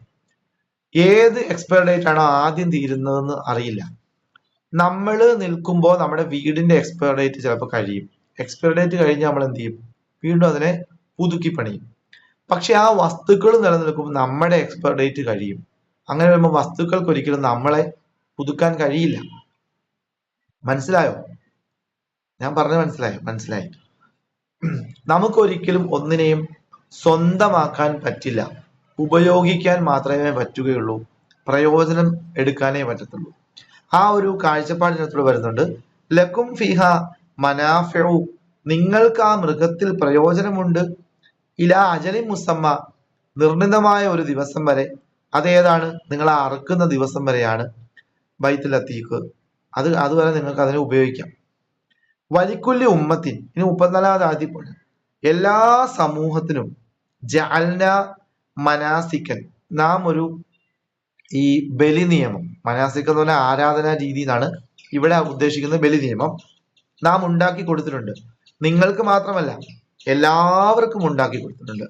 ഏത് എക്സ്പയർ ഡേറ്റ് ആണോ ആദ്യം തീരുന്നതെന്ന് അറിയില്ല. നമ്മൾ നിൽക്കുമ്പോൾ നമ്മുടെ വീടിന്റെ എക്സ്പയർ ഡേറ്റ് ചിലപ്പോൾ കഴിയും. എക്സ്പയർ ഡേറ്റ് കഴിഞ്ഞ് നമ്മൾ എന്ത് ചെയ്യും? വീണ്ടും അതിനെ പുതുക്കി പണിയും. പക്ഷെ ആ വസ്തുക്കൾ നിലനിൽക്കുമ്പോൾ നമ്മുടെ എക്സ്പയർ ഡേറ്റ് കഴിയും. അങ്ങനെ വരുമ്പോൾ വസ്തുക്കൾക്ക് ഒരിക്കലും നമ്മളെ പുതുക്കാൻ കഴിയില്ല. മനസ്സിലായോ? ഞാൻ പറഞ്ഞത് മനസ്സിലായി. നമുക്കൊരിക്കലും ഒന്നിനെയും സ്വന്തമാക്കാൻ പറ്റില്ല. ഉപയോഗിക്കാൻ മാത്രമേ പറ്റുകയുള്ളൂ, പ്രയോജനം എടുക്കാനേ പറ്റത്തുള്ളൂ. ആ ഒരു കാഴ്ചപ്പാടിനകത്തോട് വരുന്നുണ്ട്. ലക്കും ഫിഹ മനാഫിഉ, നിങ്ങൾക്ക് ആ മൃഗത്തിൽ പ്രയോജനമുണ്ട്. ഇലാ അജലി മുസമ്മ, നിർണിതമായ ഒരു ദിവസം വരെ. അതേതാണ്? നിങ്ങൾ അറുക്കുന്ന ദിവസം വരെയാണ് ബൈത്തുൽ അതീഖ്. അതുവരെ നിങ്ങൾക്ക് അതിനെ ഉപയോഗിക്കാം. വലിക്കുല്ലി ഉമ്മത്തിൻ, ഇനി 34ാമത് ആദ്യം, എല്ലാ സമൂഹത്തിനും ജഅൽന മനാസിക്കൻ, നാം ഒരു ഈ ബലി നിയമം, മനാസിക് എന്ന് പറഞ്ഞാൽ ആരാധനാ രീതി എന്നാണ് ഇവിടെ ഉദ്ദേശിക്കുന്നത്. ബലി നിയമം നാം ഉണ്ടാക്കി കൊടുത്തിട്ടുണ്ട്. നിങ്ങൾക്ക് മാത്രമല്ല, എല്ലാവർക്കും ഉണ്ടാക്കി കൊടുത്തിട്ടുണ്ട്.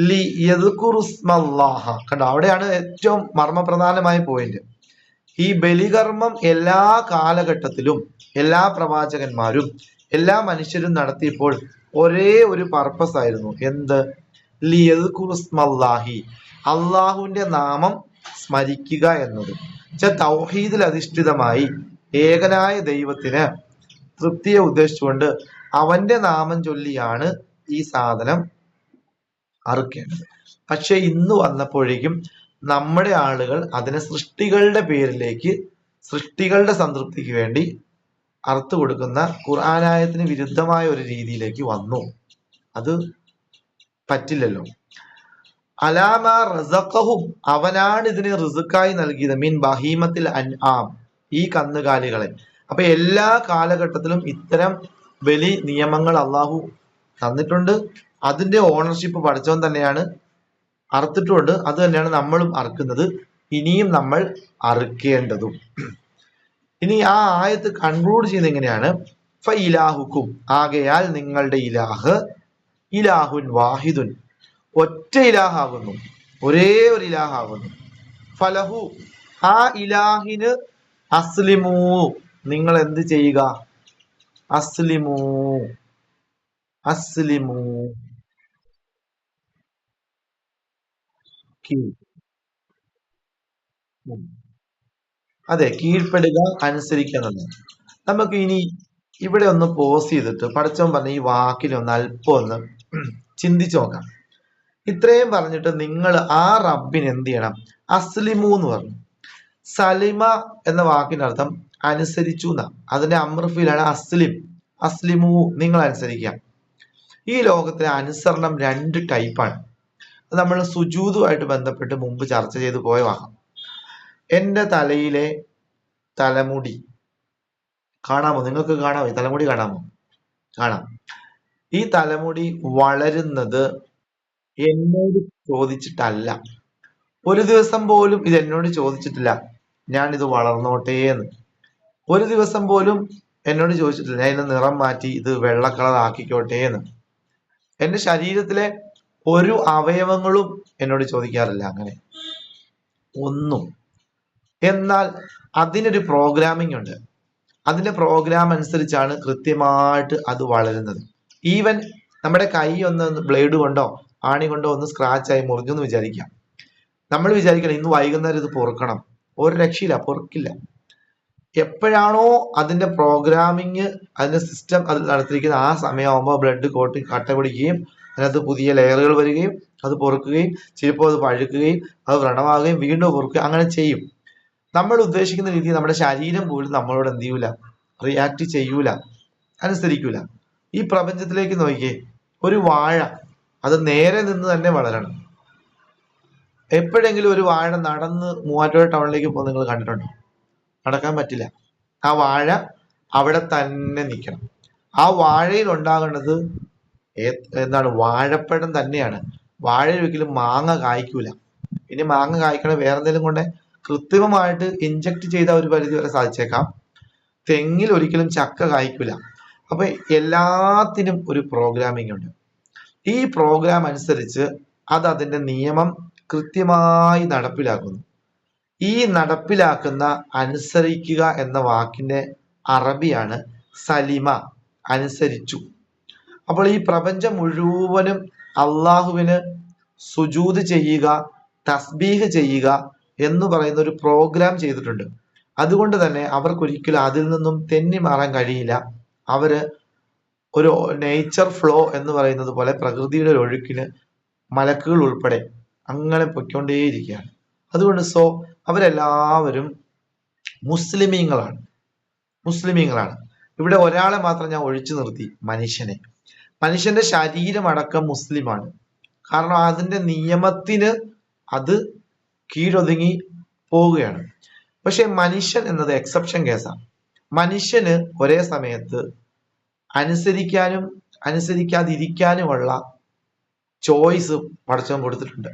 ലി യദ്കുറുസ്മല്ലാഹ, കണ്ടോ, അവിടെയാണ് ഏറ്റവും മർമ്മപ്രധാനമായ പോയിന്റ്. ഈ ബലികർമ്മം എല്ലാ കാലഘട്ടത്തിലും എല്ലാ പ്രവാചകന്മാരും എല്ലാ മനുഷ്യരും നടത്തിയപ്പോൾ ഒരേ ഒരു പർപ്പസ് ആയിരുന്നു. എന്ത്? ലി യദ്കുറുസ്മല്ലാഹി, അള്ളാഹുവിന്റെ നാമം സ്മരിക്കുക എന്നത്. തൗഹീദിൽ അധിഷ്ഠിതമായി ഏകനായ ദൈവത്തിന് തൃപ്തിയെ ഉദ്ദേശിച്ചുകൊണ്ട് അവന്റെ നാമം ചൊല്ലിയാണ് ഈ സാധനം അറുക്കേണ്ടത്. പക്ഷെ ഇന്ന് വന്നപ്പോഴേക്കും നമ്മുടെ ആളുകൾ അതിനെ സൃഷ്ടികളുടെ പേരിലേക്ക്, സൃഷ്ടികളുടെ സംതൃപ്തിക്ക് വേണ്ടി അറുത്തു കൊടുക്കുന്ന ഖുർആനായത്തിന് വിരുദ്ധമായ ഒരു രീതിയിലേക്ക് വന്നു. അത് പറ്റില്ലല്ലോ. അലാമ റസഖഹും, അവനാണ് ഇതിനെ റിസുക്കായി നൽകിയത്. മീൻ ബഹീമത്തിൽ അൻആം, ഈ കന്നുകാലികളെ. അപ്പൊ എല്ലാ കാലഘട്ടത്തിലും ഇത്തരം ബലി നിയമങ്ങൾ അള്ളാഹു തന്നിട്ടുണ്ട്. അതിന്റെ ഓണർഷിപ്പ് പഠിച്ചവൻ തന്നെയാണ്, അറുത്തിട്ടുമുണ്ട്. അത് തന്നെയാണ് നമ്മളും അറുക്കുന്നത്, ഇനിയും നമ്മൾ അറുക്കേണ്ടതും. ഇനി ആ ആയത്ത് കൺക്ലൂഡ് ചെയ്യുന്നത് എങ്ങനെയാണ്? ഫ ഇലാഹുക്കും, ആകയാൽ നിങ്ങളുടെ ഇലാഹ്, ഇലാഹുൻ വാഹിദുൻ, ഒറ്റ ഇലാഹാകുന്നു, ഒരേ ഒരു ഇലാഹാകുന്നു. ഫലഹു, ആ ഇലാഹിന് അസ്ലിമൂ, നിങ്ങൾ എന്ത് ചെയ്യുക? അസ്ലിമൂ, അസ്ലിമൂ, അതെ, കീഴ്പ്പെടുക, അനുസരിക്കുക എന്നുള്ളത്. നമുക്ക് ഇനി ഇവിടെ ഒന്ന് പോസ് ചെയ്തിട്ട് പടച്ചോൻ പറഞ്ഞ ഈ വാക്കിലൊന്ന് അല്പം ഒന്ന് ചിന്തിച്ചു നോക്കാം. ഇത്രയും പറഞ്ഞിട്ട് നിങ്ങൾ ആ റബ്ബിന് എന്ത് ചെയ്യണം? അസ്ലിമു എന്ന് പറഞ്ഞു. സലിമ എന്ന വാക്കിനർത്ഥം അനുസരിച്ചു എന്നാ. അതിന്റെ അമ്രഫിലാണ് അസ്ലിം. അസ്ലിമു, നിങ്ങൾ അനുസരിക്കുക. ഈ ലോകത്തിലെ അനുസരണം രണ്ട് ടൈപ്പാണ്. അത് നമ്മൾ സുജൂദുമായിട്ട് ബന്ധപ്പെട്ട് മുമ്പ് ചർച്ച ചെയ്തു പോയ വാക്കാം. എന്റെ തലയിലെ തലമുടി കാണാമോ? നിങ്ങൾക്ക് കാണാമോ? ഈ തലമുടി കാണാമോ? കാണാം. ഈ തലമുടി വളരുന്നത് എന്നോട് ചോദിച്ചിട്ടല്ല. ഒരു ദിവസം പോലും ഇത് എന്നോട് ചോദിച്ചിട്ടില്ല ഞാൻ ഇത് വളർന്നോട്ടേ എന്ന്. ഒരു ദിവസം പോലും എന്നോട് ചോദിച്ചിട്ടില്ല ഞാൻ ഇതിന്റെ നിറം മാറ്റി ഇത് വെള്ള കളർ ആക്കിക്കോട്ടെ എന്ന്. എന്റെ ശരീരത്തിലെ ഒരു അവയവങ്ങളും എന്നോട് ചോദിക്കാറില്ല അങ്ങനെ ഒന്നും. എന്നാൽ അതിനൊരു പ്രോഗ്രാമിംഗ് ഉണ്ട്. അതിന്റെ പ്രോഗ്രാം അനുസരിച്ചാണ് കൃത്യമായിട്ട് അത് വളരുന്നത്. ഈവൻ നമ്മുടെ കൈ ഒന്ന് ബ്ലേഡ് കൊണ്ടോ ആണി കൊണ്ടോ ഒന്ന് സ്ക്രാച്ച് ആയി മുറിഞ്ഞു എന്ന് വിചാരിക്കാം. നമ്മൾ വിചാരിക്കണം ഇന്ന് വൈകുന്നേരം ഇത് പൊറുക്കണം. ഒരു രക്ഷയില്ല, പൊറുക്കില്ല. എപ്പോഴാണോ അതിന്റെ പ്രോഗ്രാമിങ്, അതിന്റെ സിസ്റ്റം അത് നടത്തിയിരിക്കുന്നത്, ആ സമയമാകുമ്പോൾ ബ്ലഡ് കോട്ട് കട്ട പിടിക്കുകയും അതിനകത്ത് പുതിയ ലെയറുകൾ വരികയും അത് പൊറുക്കുകയും ചിലപ്പോൾ അത് പഴുക്കുകയും അത് വ്രണമാകുകയും വീണ്ടും പൊറുക്കുക, അങ്ങനെ ചെയ്യും. നമ്മൾ ഉദ്ദേശിക്കുന്ന രീതിയിൽ നമ്മുടെ ശരീരം പോലും നമ്മളോട് എന്ത് ചെയ്യൂല, റിയാക്ട് ചെയ്യൂല, അനുസരിക്കൂല. ഈ പ്രപഞ്ചത്തിലേക്ക് നോക്കിയേ, ഒരു വാഴ അത് നേരെ നിന്ന് തന്നെ വളരണം. എപ്പോഴെങ്കിലും ഒരു വാഴ നടന്ന് മൂവാറ്റുപുഴ ടൗണിലേക്ക് പോകുന്നത് നിങ്ങൾ കണ്ടിട്ടുണ്ടോ? നടക്കാൻ പറ്റില്ല. ആ വാഴ അവിടെ തന്നെ നിൽക്കണം. ആ വാഴയിൽ ഉണ്ടാകേണ്ടത് എന്താണ്? വാഴപ്പഴം തന്നെയാണ്. വാഴയിൽ ഒരിക്കലും മാങ്ങ കായ്ക്കൂല. ഇനി മാങ്ങ കായ്ക്കണ വേറെ എന്തെങ്കിലും കൊണ്ട് കൃത്രിമമായിട്ട് ഇൻജക്ട് ചെയ്ത ഒരു പരിധി വരെ സാധിച്ചേക്കാം. തെങ്ങിൽ ഒരിക്കലും ചക്ക കായ്ക്കൂല. അപ്പൊ എല്ലാത്തിനും ഒരു പ്രോഗ്രാമിംഗ് ഉണ്ട്. ഈ പ്രോഗ്രാം അനുസരിച്ച് അത് അതിന്റെ നിയമം കൃത്യമായി നടപ്പിലാക്കുന്നു. ഈ നടപ്പിലാക്കുന്ന അനുസരിക്കുക എന്ന വാക്കിന്റെ അറബിയാണ് സലിമ, അനുസരിച്ചു. അപ്പോൾ ഈ പ്രപഞ്ചം മുഴുവനും അള്ളാഹുവിന് സുജൂദ് ചെയ്യുക, തസ്ബീഹ് ചെയ്യുക എന്ന് പറയുന്ന ഒരു പ്രോഗ്രാം ചെയ്തിട്ടുണ്ട്. അതുകൊണ്ട് തന്നെ അവർക്കൊരിക്കലും അതിൽ നിന്നും തെന്നി മാറാൻ കഴിയില്ല. അവര് ഒരു നേച്ചർ ഫ്ലോ എന്ന് പറയുന്നത് പോലെ പ്രകൃതിയുടെ ഒരു ഒഴുക്കിന് മലക്കുകൾ ഉൾപ്പെടെ അങ്ങനെ പൊയ്ക്കൊണ്ടേയിരിക്കുകയാണ്. അതുകൊണ്ട് അവരെല്ലാവരും മുസ്ലിമീങ്ങളാണ്. ഇവിടെ ഒരാളെ മാത്രം ഞാൻ ഒഴിച്ചു നിർത്തി, മനുഷ്യന്റെ ശരീരം അടക്കം മുസ്ലിമാണ്. കാരണം അതിന്റെ നിയമത്തിന് അത് കീഴൊതുങ്ങി പോവുകയാണ്. പക്ഷെ മനുഷ്യൻ എന്നത് എക്സെപ്ഷൻ കേസാണ്. മനുഷ്യന് ഒരേ സമയത്ത് അനുസരിക്കാനും അനുസരിക്കാതിരിക്കാനുമുള്ള ചോയ്സ് പടച്ചവൻ കൊടുത്തിട്ടുണ്ട്.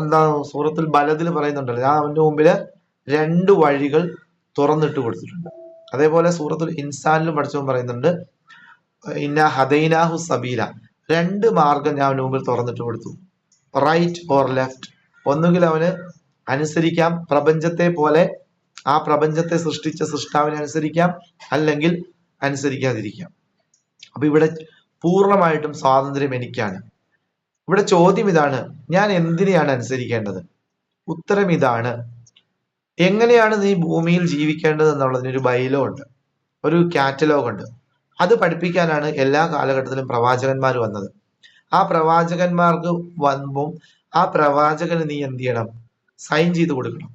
എന്താണ് സൂറത്തുൽ ബലദിൽ പറയുന്നുണ്ടല്ലോ, ഞാൻ അവന്റെ മുമ്പില് 2 വഴികൾ തുറന്നിട്ട് കൊടുത്തിട്ടുണ്ട്. അതേപോലെ സൂറത്തുൽ ഇൻസാനിലും പടച്ചവൻ പറയുന്നുണ്ട്, ഇന്ന ഹദൈനാഹു സബീല, രണ്ട് മാർഗം ഞാൻ അവന് മുമ്പിൽ തുറന്നിട്ട് കൊടുത്തു, റൈറ്റ് ഓർ ലെഫ്റ്റ്. ഒന്നുകിൽ അവന് അനുസരിക്കാം, പ്രപഞ്ചത്തെ പോലെ ആ പ്രപഞ്ചത്തെ സൃഷ്ടിച്ച സൃഷ്ടാവിനെ അനുസരിക്കാം, അല്ലെങ്കിൽ അനുസരിക്കാതിരിക്കാം. അപ്പൊ ഇവിടെ പൂർണ്ണമായിട്ടും സ്വാതന്ത്ര്യം എനിക്കാണ്. ഇവിടെ ചോദ്യം ഇതാണ്, ഞാൻ എന്തിനെയാണ് അനുസരിക്കേണ്ടത്? ഉത്തരം ഇതാണ്, എങ്ങനെയാണ് നീ ഭൂമിയിൽ ജീവിക്കേണ്ടത് എന്നുള്ളതിന് ഒരു ബൈലോ ഉണ്ട്, ഒരു കാറ്റലോഗ് ഉണ്ട്. അത് പഠിപ്പിക്കാനാണ് എല്ലാ കാലഘട്ടത്തിലും പ്രവാചകന്മാർ വന്നത്. ആ പ്രവാചകന്മാർക്ക് വന്നുമ്പോൾ ആ പ്രവാചകന് നീ എന്ത് ചെയ്യണം? സൈൻ ചെയ്ത് കൊടുക്കണം.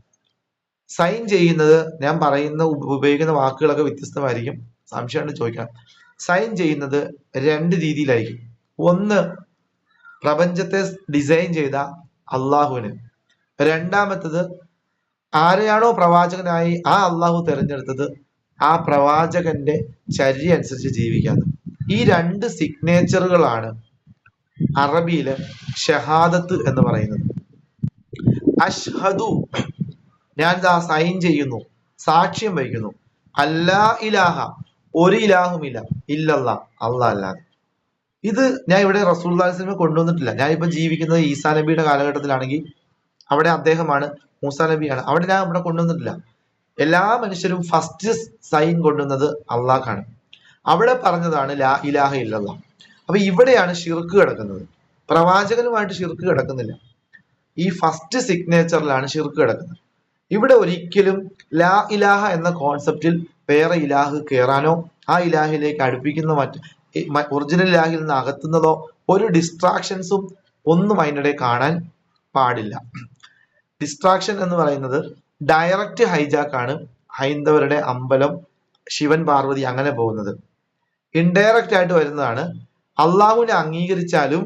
സൈൻ ചെയ്യുന്നത്, ഞാൻ പറയുന്ന ഉപയോഗിക്കുന്ന വാക്കുകളൊക്കെ വ്യത്യസ്തമായിരിക്കും, സംശയമുണ്ട് ചോദിക്കണം. സൈൻ ചെയ്യുന്നത് രണ്ട് രീതിയിലായിരിക്കും. ഒന്ന്, പ്രപഞ്ചത്തെ ഡിസൈൻ ചെയ്ത അള്ളാഹുവിന്. രണ്ടാമത്തത്, ആരെയാണോ പ്രവാചകനായി ആ അള്ളാഹു തിരഞ്ഞെടുത്തത് ആ പ്രവാചകന്റെ ചര്യ അനുസരിച്ച് ജീവിക്കാതെ. ഈ രണ്ട് സിഗ്നേച്ചറുകളാണ് അറബിയില് ഷഹാദത്ത് എന്ന് പറയുന്നത്. അഷ്ഹദു, ഞാൻ സൈൻ ചെയ്യുന്നു, സാക്ഷ്യം വഹിക്കുന്നു, അല്ലാ ഇലാഹ, ഒരു ഇലാഹുമില്ല, ഇല്ലല്ലാ, അള്ളാഹ് അല്ലാതെ. ഇത് ഞാൻ ഇവിടെ റസൂലുള്ളാഹി സ്വല്ലല്ലാഹു അലൈഹി വസല്ലം കൊണ്ടുവന്നിട്ടില്ല. ഞാൻ ഇപ്പൊ ജീവിക്കുന്നത് ഈസാ നബിയുടെ കാലഘട്ടത്തിലാണെങ്കിൽ അവിടെ അദ്ദേഹമാണ്, മൂസാ നബിയാണ്, അവിടെ ഞാൻ ഇവിടെ കൊണ്ടുവന്നിട്ടില്ല. എല്ലാ മനുഷ്യരും ഫസ്റ്റ് സൈൻ കൊണ്ടുവന്നത് അള്ളാഹ്ക്കാണ്. അവിടെ പറഞ്ഞതാണ് ലാ ഇലാഹ ഇല്ലല്ലാഹ്. അപ്പൊ ഇവിടെയാണ് ഷിർക്ക് കിടക്കുന്നത്. പ്രവാചകനുമായിട്ട് ഷിർക്ക് കിടക്കുന്നില്ല, ഈ ഫസ്റ്റ് സിഗ്നേച്ചറിലാണ് ഷിർക്ക് കിടക്കുന്നത്. ഇവിടെ ഒരിക്കലും ലാ ഇലാഹ എന്ന കോൺസെപ്റ്റിൽ വേറെ ഇലാഹ് കയറാനോ ആ ഇലാഹിലേക്ക് അടുപ്പിക്കുന്ന ഒറിജിനൽ ഇലാഹിൽ നിന്ന് അകത്തുന്നതോ ഒരു ഡിസ്ട്രാക്ഷൻസും ഒന്നും അതിനിടെ കാണാൻ പാടില്ല. ഡിസ്ട്രാക്ഷൻ എന്ന് പറയുന്നത് ഡയറക്റ്റ് ഹൈജാക്ക് ആണ് ഹൈന്ദവരുടെ അമ്പലം, ശിവൻ പാർവതി അങ്ങനെ പോകുന്നത്. ഇൻഡയറക്റ്റ് ആയിട്ട് വരുന്നതാണ് അള്ളാഹുവിനെ അംഗീകരിച്ചാലും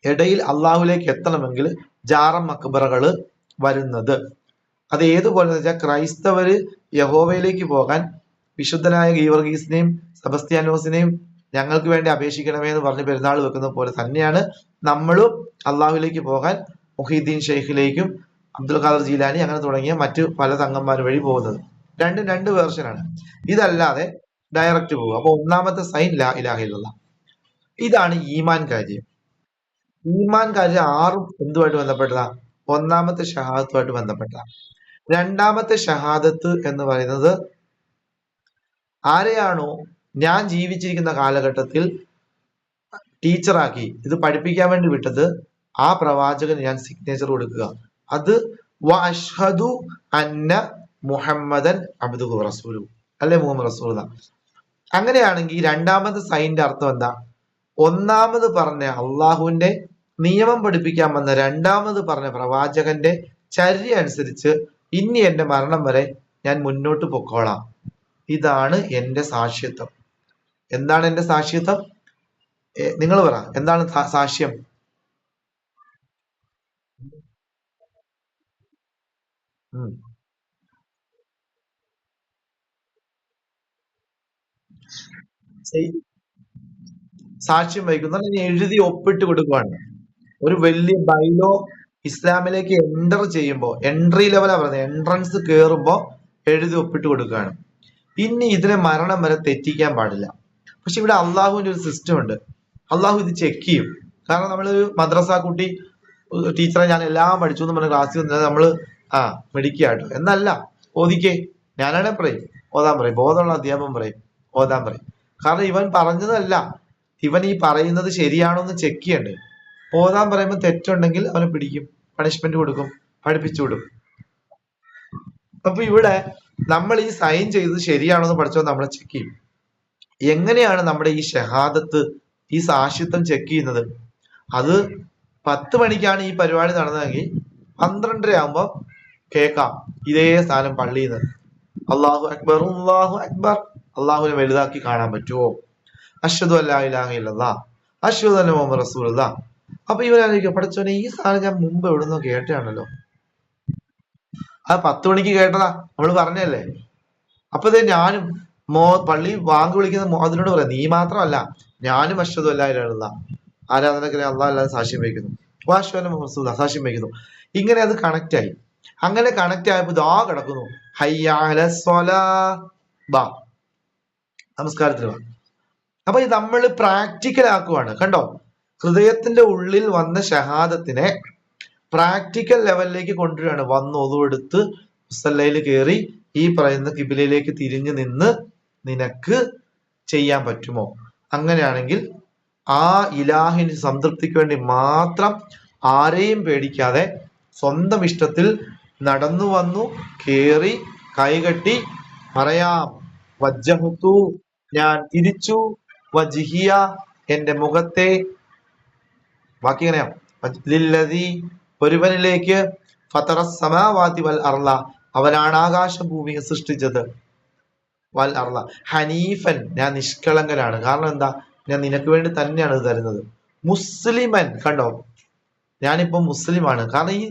ഇടയിൽ അള്ളാഹുലേക്ക് എത്തണമെങ്കിൽ ജാറം മക്ബറകള് വരുന്നത്. അത് ഏതുപോലെ വെച്ചാൽ ക്രൈസ്തവര് യഹോവയിലേക്ക് പോകാൻ വിശുദ്ധനായ ഗീവർഗീസിനെയും സെബസ്ത്യാനോസിനെയും ഞങ്ങൾക്ക് വേണ്ടി അപേക്ഷിക്കണമേ എന്ന് പറഞ്ഞ് പെരുന്നാൾ വെക്കുന്ന പോലെ തന്നെയാണ് നമ്മളും അള്ളാഹുലേക്ക് പോകാൻ മുഹീദ്ദീൻ ഷെയ്ഖിലേക്കും അബ്ദുൽ ഖാദർ ജീലാനി അങ്ങനെ തുടങ്ങിയ മറ്റു പല തങ്ങന്മാർ വഴി പോകുന്നത്. രണ്ടും രണ്ട് വേർഷനാണ്. ഇതല്ലാതെ ഡയറക്റ്റ് പോകുക. അപ്പൊ ഒന്നാമത്തെ സൈൻ ലാ ഇലാഹ ഇല്ലല്ലാഹ്. ഇതാണ് ഈമാൻ കാര്യം. ഈമാൻ കാര്യം ആറും എന്തുമായിട്ട് ബന്ധപ്പെട്ടതാ? ഒന്നാമത്തെ ഷഹാദത്തുമായിട്ട് ബന്ധപ്പെട്ടതാ. രണ്ടാമത്തെ ഷഹാദത്ത് എന്ന് പറയുന്നത്, ആരെയാണോ ഞാൻ ജീവിച്ചിരിക്കുന്ന കാലഘട്ടത്തിൽ ടീച്ചറാക്കി ഇത് പഠിപ്പിക്കാൻ വേണ്ടി വിട്ടത് ആ പ്രവാചകന് ഞാൻ സിഗ്നേച്ചർ കൊടുക്കുക. അത് വഅഷ്ഹദു അന്ന മുഹമ്മദൻ അബ്ദുഹു റസൂലു, അല്ലെ മുഹമ്മദ് റസൂല. അങ്ങനെയാണെങ്കിൽ രണ്ടാമത്തെ സൈനിന്റെ അർത്ഥം എന്താ? ഒന്നാമത് പറഞ്ഞ അള്ളാഹുവിന്റെ നിയമം പഠിപ്പിക്കാൻ വന്ന രണ്ടാമത് പറഞ്ഞ പ്രവാചകന്റെ ചര്യ അനുസരിച്ച് ഇനി എന്റെ മരണം വരെ ഞാൻ മുന്നോട്ട് പൊക്കോളാം. ഇതാണ് എന്റെ സാക്ഷ്യത്വം. എന്താണ് എന്റെ സാക്ഷ്യത്വം? നിങ്ങൾ പറ, എന്താണ് സാക്ഷ്യം? സാക്ഷ്യം വഹിക്കുന്ന എഴുതി ഒപ്പിട്ട് കൊടുക്കുവാണ്. ഒരു വലിയ ബൈലോ ഇസ്ലാമിലേക്ക് എൻ്റർ ചെയ്യുമ്പോൾ, എൻട്രി ലെവലാ പറയുന്നത്, എൻട്രൻസ് കയറുമ്പോൾ എഴുതി ഒപ്പിട്ട് കൊടുക്കുകയാണ്. ഇനി ഇതിനെ മരണം വരെ തെറ്റിക്കാൻ പാടില്ല. പക്ഷെ ഇവിടെ അള്ളാഹുവിന്റെ ഒരു സിസ്റ്റം ഉണ്ട്. അള്ളാഹു ഇത് ചെക്ക് ചെയ്യും. കാരണം നമ്മളൊരു മദ്രസ കുട്ടി ടീച്ചറെ ഞാൻ എല്ലാം പഠിച്ചു എന്ന് പറഞ്ഞ ക്ലാസ്സിൽ വന്നാൽ നമ്മള് മെഡിക്കാട്ടോ എന്നല്ല, ഓദിക്കേ, ഞാനാണെ പറയും ഓതാൻ പറയും, ബോധമുള്ള അധ്യാപകൻ പറയും ഓതാൻ പറയും. കാരണം ഇവൻ പറഞ്ഞതല്ല, ഇവൻ ഈ പറയുന്നത് ശരിയാണോ എന്ന് ചെക്ക് ചെയ്യണ്ടേ. ഓതാൻ പറയുമ്പോൾ തെറ്റുണ്ടെങ്കിൽ അവനെ പിടിക്കും, പണിഷ്മെന്റ് കൊടുക്കും, പഠിപ്പിച്ചു വിടും. അപ്പൊ ഇവിടെ നമ്മൾ ഈ സൈൻ ചെയ്തത് ശരിയാണോ എന്ന് പഠിച്ചോ നമ്മളെ ചെക്ക് ചെയ്യും. എങ്ങനെയാണ് നമ്മുടെ ഈ ഷഹാദത്ത്, ഈ സാക്ഷിത്വം ചെക്ക് ചെയ്യുന്നത്? അത് 10 മണിക്കാണ് ഈ പരിപാടി നടന്നതെങ്കിൽ 12:30 ആകുമ്പോൾ കേൾക്കാം ഇതേ സ്ഥാനം പള്ളിയിൽ നിന്ന് അള്ളാഹു അക്ബർ അള്ളാഹു അക്ബർ, അള്ളാഹുവിനെ വലുതാക്കി കാണാൻ പറ്റുമോ? അഷ്ഹദു അല്ലാ ഇലാഹ ഇല്ലല്ലാഹ് അഷ്ഹദു അന്ന മുഹമ്മദ് റസൂലുള്ളാഹ്. അപ്പൊ ഇവനായിരിക്കും, പഠിച്ചോനെ ഈ സാധനം ഞാൻ മുമ്പ് എവിടുന്നോ കേട്ടാണല്ലോ. അത് 10 മണിക്ക് കേട്ടതാ, നമ്മള് പറഞ്ഞല്ലേ. അപ്പൊ ഞാനും പള്ളി വാങ്ക് വിളിക്കുന്ന അതിനോട് പറയാം, നീ മാത്രമല്ല ഞാനും അഷ്ഹദു അല്ലാ ഇലാഹ ഇല്ലല്ലാഹ്, ആരാധനക്കനെ അള്ളാഹ് അല്ലാതെ സാക്ഷ്യം വഹിക്കുന്നു, അഷ്ഹദു അന്ന മുഹമ്മദ് റസൂലുള്ളാഹ് സാക്ഷ്യം വഹിക്കുന്നു. ഇങ്ങനെ അത് കണക്ട് ആയി. അങ്ങനെ കണക്ട് ആയപ്പോ ദാ കിടക്കുന്നു ഹയ്യ അലസ് സ്വലാ, ബാ നമസ്കാരത്തിന് വാ. അപ്പൊ ഇത് നമ്മൾ പ്രാക്ടിക്കൽ ആക്കുവാണ്. കണ്ടോ, ഹൃദയത്തിന്റെ ഉള്ളിൽ വന്ന ഷഹാദത്തിനെ പ്രാക്ടിക്കൽ ലെവലിലേക്ക് കൊണ്ടുവരികയാണ്. വന്ന് ഒതുവെടുത്ത് മുസല്ലയിൽ കയറി ഈ പറയുന്ന കിബിലയിലേക്ക് തിരിഞ്ഞു നിന്ന് നിനക്ക് ചെയ്യാൻ പറ്റുമോ? അങ്ങനെയാണെങ്കിൽ ആ ഇലാഹിന്റെ സംതൃപ്തിക്ക് വേണ്ടി മാത്രം ആരെയും പേടിക്കാതെ സ്വന്തം ഇഷ്ടത്തിൽ നടന്നു വന്നു കേറി കൈകെട്ടി പറയാം, വജ്ജഹത്തു, ഞാൻ തിരിച്ചു, വജിഹിയ, എന്റെ മുഖത്തെ, ബാക്കി എങ്ങനെയാ, ലില്ലദീ, ഒരുവനിലേക്ക്, ഫതറസ് സമാവാതി വൽ അർള, അവനാണ് ആകാശഭൂമിയെ സൃഷ്ടിച്ചത്, വൽ അർള ഹനീഫൻ, ഞാൻ നിഷ്കളങ്കനാണ്. കാരണം എന്താ, ഞാൻ നിനക്ക് വേണ്ടി തന്നെയാണ് ഇത് തരുന്നത്. മുസ്ലിമൻ, കണ്ടോ, ഞാനിപ്പോ മുസ്ലിമാണ്. കാരണം ഈ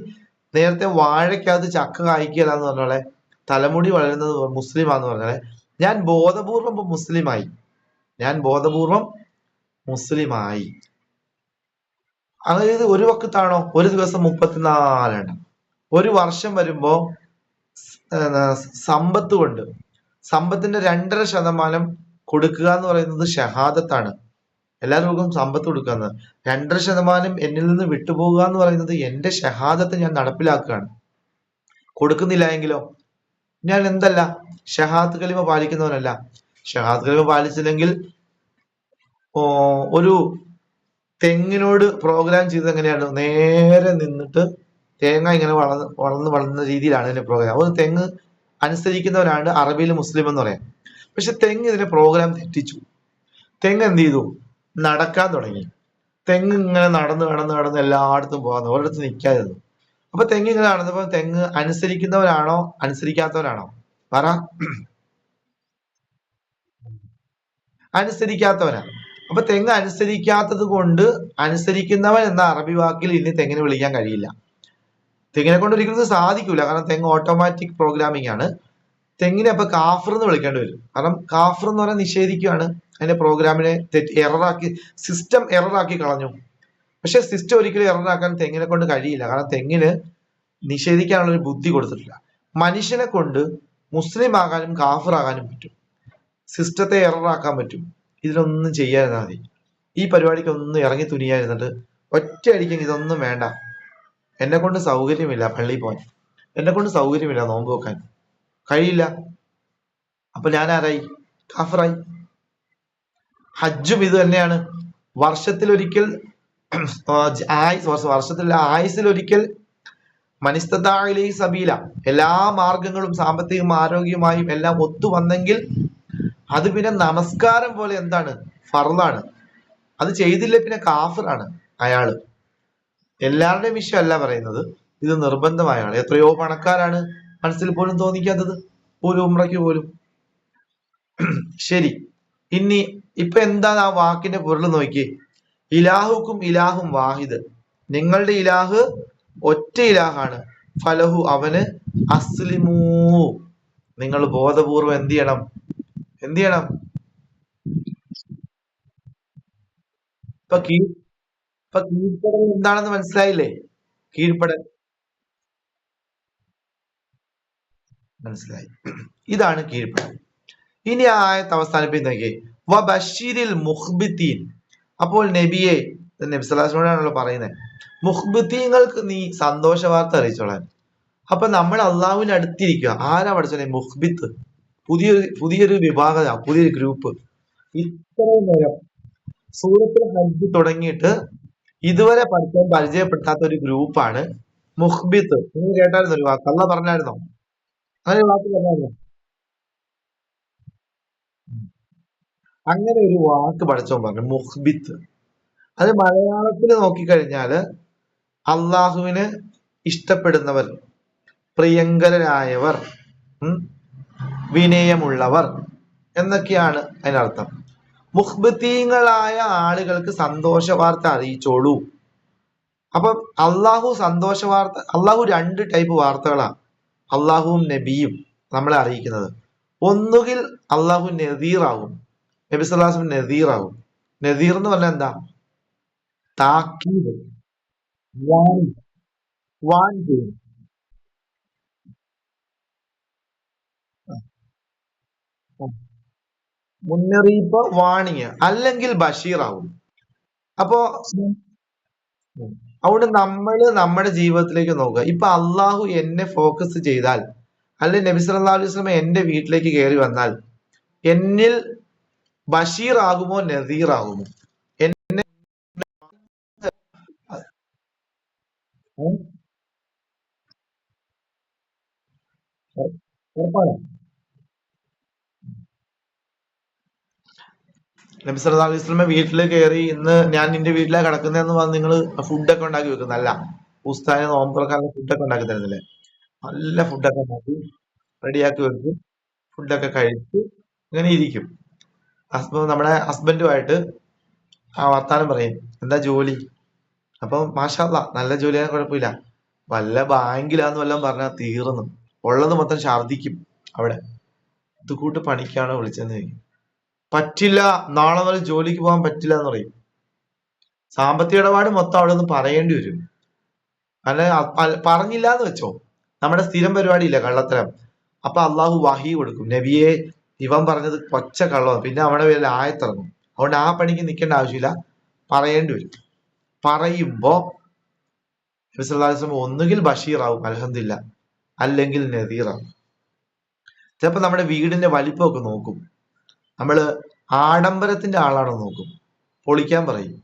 നേരത്തെ വാഴയ്ക്കകത്ത് ചക്ക കായ്ക്കല എന്ന് പറഞ്ഞോളെ, തലമുടി വളരുന്നത് മുസ്ലിമാന്ന് പറഞ്ഞാലെ, ഞാൻ ബോധപൂർവം ഇപ്പൊ മുസ്ലിമായി. ഞാൻ ബോധപൂർവം മുസ്ലിമായി. അതായത് ഒരു വക്കത്താണോ, ഒരു ദിവസം 34 എണ്ണം. ഒരു വർഷം വരുമ്പോ സമ്പത്ത് കൊണ്ട്, സമ്പത്തിന്റെ 2.5% കൊടുക്കുക എന്ന് പറയുന്നത് ഷഹാദത്താണ്. എല്ലാവർക്കും സമ്പത്ത് കൊടുക്കുക. 2.5% എന്നിൽ നിന്ന് വിട്ടുപോകുക എന്ന് പറയുന്നത് എന്റെ ഷഹാദത്ത് ഞാൻ നടപ്പിലാക്കുകയാണ്. കൊടുക്കുന്നില്ല എങ്കിലോ ഞാൻ എന്തല്ല, ഷഹാദത്ത് കലിമ പാലിക്കുന്നവനല്ല. ഷഹാദത്ത് കലിമ പാലിച്ചില്ലെങ്കിൽ ഒരു തെങ്ങിനോട് പ്രോഗ്രാം ചെയ്തത് എങ്ങനെയാണ്, നേരെ നിന്നിട്ട് തേങ്ങ ഇങ്ങനെ വളർന്ന രീതിയിലാണ് ഇതിന്റെ പ്രോഗ്രാം. ഒരു തെങ്ങ് അനുസരിക്കുന്നവരാണ് അറബിയിൽ മുസ്ലിം എന്ന് പറയാം. പക്ഷെ തെങ്ങ് ഇതിന്റെ പ്രോഗ്രാം തെറ്റിച്ചു. തെങ്ങ് എന്ത് ചെയ്തു, നടക്കാൻ തുടങ്ങി. തെങ്ങ് ഇങ്ങനെ നടന്ന് എല്ലായിടത്തും പോകാന്ന്, ഒരിടത്ത് നിൽക്കാതിരുന്നു. അപ്പൊ തെങ്ങ് ഇങ്ങനെ നടന്നപ്പോ തെങ്ങ് അനുസരിക്കുന്നവരാണോ അനുസരിക്കാത്തവരാണോ പറ? അനുസരിക്കാത്തവനാ. അപ്പൊ തെങ്ങ് അനുസരിക്കാത്തത് കൊണ്ട് അനുസരിക്കുന്നവൻ എന്ന അറബി വാക്കിൽ ഇനി തെങ്ങിനെ വിളിക്കാൻ കഴിയില്ല. തെങ്ങിനെ കൊണ്ട് ഒരിക്കലും സാധിക്കൂല. കാരണം തെങ്ങ് ഓട്ടോമാറ്റിക് പ്രോഗ്രാമിംഗ് ആണ്. തെങ്ങിനെ അപ്പൊ കാഫർ എന്ന് വിളിക്കേണ്ടി വരും. കാരണം കാഫർ എന്ന് പറഞ്ഞാൽ നിഷേധിക്കുകയാണ്, അതിന്റെ പ്രോഗ്രാമിനെ എററാക്കി, സിസ്റ്റം എററാക്കി കളഞ്ഞു. പക്ഷെ സിസ്റ്റം ഒരിക്കലും എററാക്കാൻ തെങ്ങിനെ കൊണ്ട് കഴിയില്ല. കാരണം തെങ്ങിന് നിഷേധിക്കാനുള്ള ഒരു ബുദ്ധി കൊടുത്തിട്ടില്ല. മനുഷ്യനെ കൊണ്ട് മുസ്ലിം ആകാനും കാഫർ ആകാനും പറ്റും, സിസ്റ്റത്തെ എററാക്കാൻ പറ്റും. ഇതിലൊന്നും ചെയ്യാതിരുന്നാൽ മതി. ഈ പരിപാടിക്ക് ഒന്നും ഇറങ്ങി തുനിയായിരുന്നിട്ട് ഒറ്റയടിക്കെങ്കിൽ ഇതൊന്നും വേണ്ട, എന്നെ കൊണ്ട് സൗകര്യമില്ല പള്ളിയിൽ പോകാൻ, എന്നെ കൊണ്ട് സൗകര്യമില്ല നോമ്പ് വെക്കാൻ, കഴിയില്ല. അപ്പൊ ഞാൻ ആരായി? കാഫറായി. ഹജ്ജും ഇത് തന്നെയാണ്. വർഷത്തിലൊരിക്കൽ വർഷത്തിലെ ആയുസിലൊരിക്കൽ മനിസ്തദാഇലൈഹി സബീല, എല്ലാ മാർഗങ്ങളും സാമ്പത്തികവും ആരോഗ്യമായും എല്ലാം ഒത്തു വന്നെങ്കിൽ അത് പിന്നെ നമസ്കാരം പോലെ എന്താണ്, ഫർളാണ്. അത് ചെയ്തില്ല പിന്നെ കാഫിറാണ് അയാള്. എല്ലാവരുടെയും വിഷയമല്ല പറയുന്നത്, ഇത് നിർബന്ധമായ ആള്. എത്രയോ പണക്കാരാണ് മനസ്സിൽ പോലും തോന്നിക്കാത്തത്, ഒരു ഉംറയ്ക്ക് പോലും. ശരി, ഇനി ഇപ്പൊ എന്താണ് ആ വാക്കിന്റെ പൊരുൾ നോക്കിയേ. ഇലാഹുക്കും ഇലാഹും വാഹിദ്, നിങ്ങളുടെ ഇലാഹ് ഒറ്റ ഇലാഹാണ്. ഫലഹു, അവന്, അസ്ലിമൂ, നിങ്ങൾ ബോധപൂർവം എന്ത് ചെയ്യണം, എന്ത് ചെയ്യണം? ഇപ്പൊ കീഴ്പ്പെടൽ എന്താണെന്ന് മനസ്സിലായില്ലേ? കീഴ്പ്പെടൽ മനസ്സിലായി. ഇതാണ് കീഴ്പ്പെടൽ. ഇനി ആ ആയത്ത് അവസാനിപ്പിക്കുന്നേ, വബശിരിൽ മുഖ്ബിത്തീൻ. അപ്പോൾ നബിയെ, നബി സല്ലല്ലാഹു പറയുന്നത്, മുഖ്ബിത്തീങ്ങൾക്ക് നീ സന്തോഷ വാർത്ത അറിയിച്ചോളാൻ. അപ്പൊ നമ്മൾ അള്ളാഹുവിന്റെ അടുത്തിരിക്കുക. ആരാ പഠിച്ചോനെ? മുഖ്ബിത്ത്, പുതിയൊരു വിഭാഗത, പുതിയൊരു ഗ്രൂപ്പ്. ഇത്രയും നേരം സൂറത്തുൽ ഹജ്ജ് തുടങ്ങിയിട്ട് ഇതുവരെ പഠിക്കാൻ പരിചയപ്പെടുത്താത്ത ഒരു ഗ്രൂപ്പാണ് മുഖ്ബിത്ത്. നിങ്ങൾ കേട്ടായിരുന്നു ഒരു വാക്ക്, അള്ളാഹ് പറഞ്ഞായിരുന്നോ? അങ്ങനെ ഒരു വാക്ക് പറഞ്ഞായിരുന്നോ? അങ്ങനെ ഒരു വാക്ക് പഠിച്ചോൻ പറഞ്ഞു, മുഖ്ബിത്ത്. അത് മലയാളത്തിൽ നോക്കിക്കഴിഞ്ഞാല് അള്ളാഹുവിന് ഇഷ്ടപ്പെടുന്നവർ, പ്രിയങ്കരായവർ, വിനയമുള്ളവർ എന്നൊക്കെയാണ് അതിനർത്ഥം. മുഖ്ബിത്തീങ്ങളായ ആളുകൾക്ക് സന്തോഷ വാർത്ത അറിയിച്ചോളൂ. അപ്പം അള്ളാഹു സന്തോഷ വാർത്ത, അള്ളാഹു 2 ടൈപ്പ് വാർത്തകളാണ് അള്ളാഹുവും നബിയും നമ്മളെ അറിയിക്കുന്നത്. ഒന്നുകിൽ അള്ളാഹു നദീറാകും, നബി സല്ലല്ലാഹു അലൈഹി വസല്ലം നദീറാകും. നദീർ എന്ന് പറഞ്ഞാൽ എന്താ? താക്കീത്, വാൺ ചെയ്യും. മുന്നറിയിപ്പ്, വാണിങ്, അല്ലെങ്കിൽ ബഷീറാവും. അപ്പോ അവിടെ നമ്മള് നമ്മുടെ ജീവിതത്തിലേക്ക് നോക്കുക. ഇപ്പൊ അള്ളാഹു എന്നെ ഫോക്കസ് ചെയ്താൽ, അല്ലെ നബി സല്ലല്ലാഹു അലൈഹി വസല്ലം എന്റെ വീട്ടിലേക്ക് കയറി വന്നാൽ, എന്നിൽ ബഷീർ ആകുമോ നദീർ ആകുമോ? എന്നെ ഉം, ഉറപ്പാണ്. നബി സല്ലല്ലാഹു അലൈഹി വസല്ലം വീട്ടിൽ കയറി, ഇന്ന് ഞാൻ നിന്റെ വീട്ടിലാണ് കിടക്കുന്നതെന്ന് പറഞ്ഞ് നിങ്ങൾ ഫുഡൊക്കെ ഉണ്ടാക്കി വെക്കുന്നല്ല. ഉസ്താദിന് നോമ്പ് തുറക്കാൻ ഫുഡൊക്കെ ഉണ്ടാക്കി തരുന്നില്ലേ? നല്ല ഫുഡൊക്കെ ഉണ്ടാക്കി റെഡിയാക്കി വെക്കും. ഫുഡൊക്കെ കഴിച്ച് ഇങ്ങനെ ഇരിക്കും. നമ്മുടെ ഹസ്ബൻഡുമായിട്ട് ആ വർത്താനം പറയും. എന്താ ജോലി? അപ്പൊ മാഷാ അല്ലാ നല്ല ജോലിയാണ്, കുഴപ്പമില്ല. വല്ല ബാങ്കിലാന്ന് വല്ലതും പറഞ്ഞാൽ തീർന്നു. ഉള്ളത് മൊത്തം ഛർദിക്കും അവിടെ. ഇത് കൂട്ട് പണിക്കാണോ വിളിച്ചെന്ന് ചോദിക്കും. പറ്റില്ല, നാളെ മുതൽ ജോലിക്ക് പോകാൻ പറ്റില്ല എന്ന് പറയും. സാമ്പത്തിക ഇടപാട് മൊത്തം അവിടെ നിന്ന് പറയേണ്ടി വരും. അല്ല, പറഞ്ഞില്ല എന്ന് വെച്ചോ, നമ്മുടെ സ്ഥിരം പരിപാടി ഇല്ല കള്ളത്തരം. അപ്പൊ അള്ളാഹു വഹി കൊടുക്കും, നബിയെ ഇവൻ പറഞ്ഞത് കൊച്ച കള്ളമാണ്, പിന്നെ അവിടെ പേരിൽ ആയത്തിറങ്ങും. അതുകൊണ്ട് ആ പണിക്ക് നിൽക്കേണ്ട ആവശ്യമില്ല, പറയേണ്ടി വരും. പറയുമ്പോ നബി സല്ലല്ലാഹു അലൈഹി വസല്ലം ഒന്നുകിൽ ബഷീറാവും, അൽഹംദുലില്ലാ, അല്ലെങ്കിൽ നദീറാവും. ചിലപ്പോ നമ്മുടെ വീടിന്റെ വലിപ്പമൊക്കെ നോക്കും. നമ്മള് ആഡംബരത്തിന്റെ ആളാണോ നോക്കും, പൊളിക്കാൻ പറയും.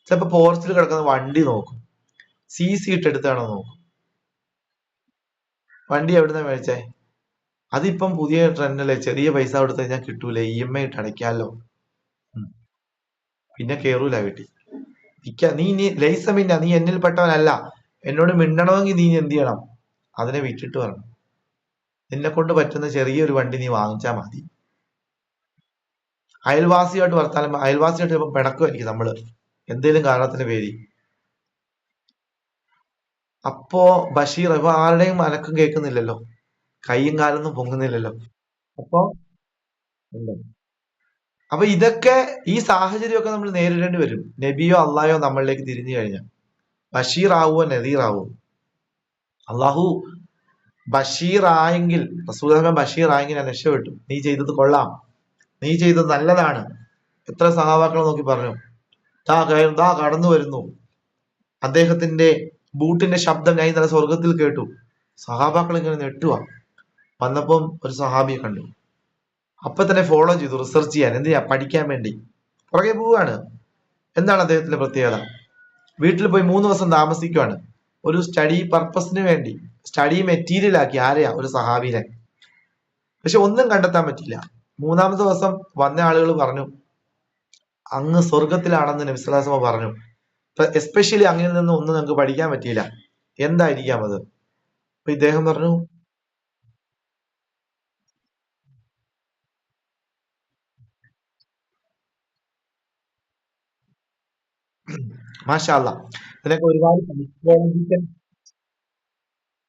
ചിലപ്പോ പോർച്ചിൽ കിടക്കുന്ന വണ്ടി നോക്കും, CC ഇട്ടെടുത്താണോ നോക്കും. വണ്ടി എവിടുന്ന മേടിച്ചേ? അതിപ്പം പുതിയ ട്രെൻഡല്ലേ, ചെറിയ പൈസ കൊടുത്തു കഴിഞ്ഞാൽ കിട്ടൂല, EMI ഇട്ട് അടയ്ക്കാലോ. ഉം. പിന്നെ കേറൂല വീട്ടിൽ. നീ ലൈസമില്ല, നീ എന്നിൽ പെട്ടവനല്ല, എന്നോട് മിണ്ടണമെങ്കിൽ നീ എന്ത് ചെയ്യണം? അതിനെ വിറ്റിട്ട് വരണം. നിന്നെ കൊണ്ട് പറ്റുന്ന ചെറിയൊരു വണ്ടി നീ വാങ്ങിച്ചാൽ മതി. അയൽവാസിയായിട്ട് വർത്താനം, അയൽവാസിയായിട്ട് ചിലപ്പോൾ പിണക്കുമായിരിക്കും നമ്മള്, എന്തേലും കാരണത്തിന്റെ പേര്. അപ്പോ ബഷീർ ഇപ്പൊ ആരുടെയും അനക്കം കേൾക്കുന്നില്ലല്ലോ, കൈയും കാലൊന്നും പൊങ്ങുന്നില്ലല്ലോ. അപ്പൊ ഉണ്ട്. അപ്പൊ ഇതൊക്കെ, ഈ സാഹചര്യമൊക്കെ നമ്മൾ നേരിടേണ്ടി വരും, നബിയോ അള്ളാഹയോ നമ്മളിലേക്ക് തിരിഞ്ഞു കഴിഞ്ഞാൽ. ബഷീർ ആവുമോ നദീർ ആവുമോ? അള്ളാഹു ബഷീർ ആയെങ്കിൽ, റസൂലുള്ളാഹി ബഷീർ ആയെങ്കിൽ ഞാൻ രക്ഷപ്പെട്ടു, നീ ചെയ്തത് കൊള്ളാം, നീ ചെയ്തത് നല്ലതാണ്. എത്ര സഹാബാക്കളെ നോക്കി പറഞ്ഞു, ദാ കടന്നു വരുന്നു, അദ്ദേഹത്തിന്റെ ബൂട്ടിന്റെ ശബ്ദം ഞാൻ ഇന്നലെ സ്വർഗത്തിൽ കേട്ടു. സഹാബാക്കൾ ഇങ്ങനെ നെട്ടുക. വന്നപ്പം ഒരു സഹാബിയെ കണ്ടു. അപ്പൊ തന്നെ ഫോളോ ചെയ്തു, റിസർച്ച് ചെയ്യാൻ, എന്തിനാ? പഠിക്കാൻ വേണ്ടി പുറകെ പോവുകയാണ്. എന്താണ് അദ്ദേഹത്തിന്റെ പ്രത്യേകത? വീട്ടിൽ പോയി 3 ദിവസം താമസിക്കുകയാണ്, ഒരു സ്റ്റഡി പർപ്പസിന് വേണ്ടി. സ്റ്റഡി മെറ്റീരിയൽ ആക്കി ആരെയാ? ഒരു സഹാബിനെ. പക്ഷെ ഒന്നും കണ്ടെത്താൻ പറ്റില്ല. 3-ാമത്തെ ദിവസം വന്ന ആളുകൾ പറഞ്ഞു, അങ്ങ് സ്വർഗത്തിലാണെന്ന് നബി സ്വല്ലല്ലാഹു അലൈഹി വസല്ലം പറഞ്ഞു. എസ്പെഷ്യലി അങ്ങിൽ നിന്ന് ഒന്നും ഞങ്ങൾക്ക് പഠിക്കാൻ പറ്റിയില്ല, എന്തായിരിക്കാം അത്? അപ്പൊ ഇദ്ദേഹം പറഞ്ഞു, മാഷാ അല്ലാ, ഇതിനൊക്കെ ഒരുപാട് psychological,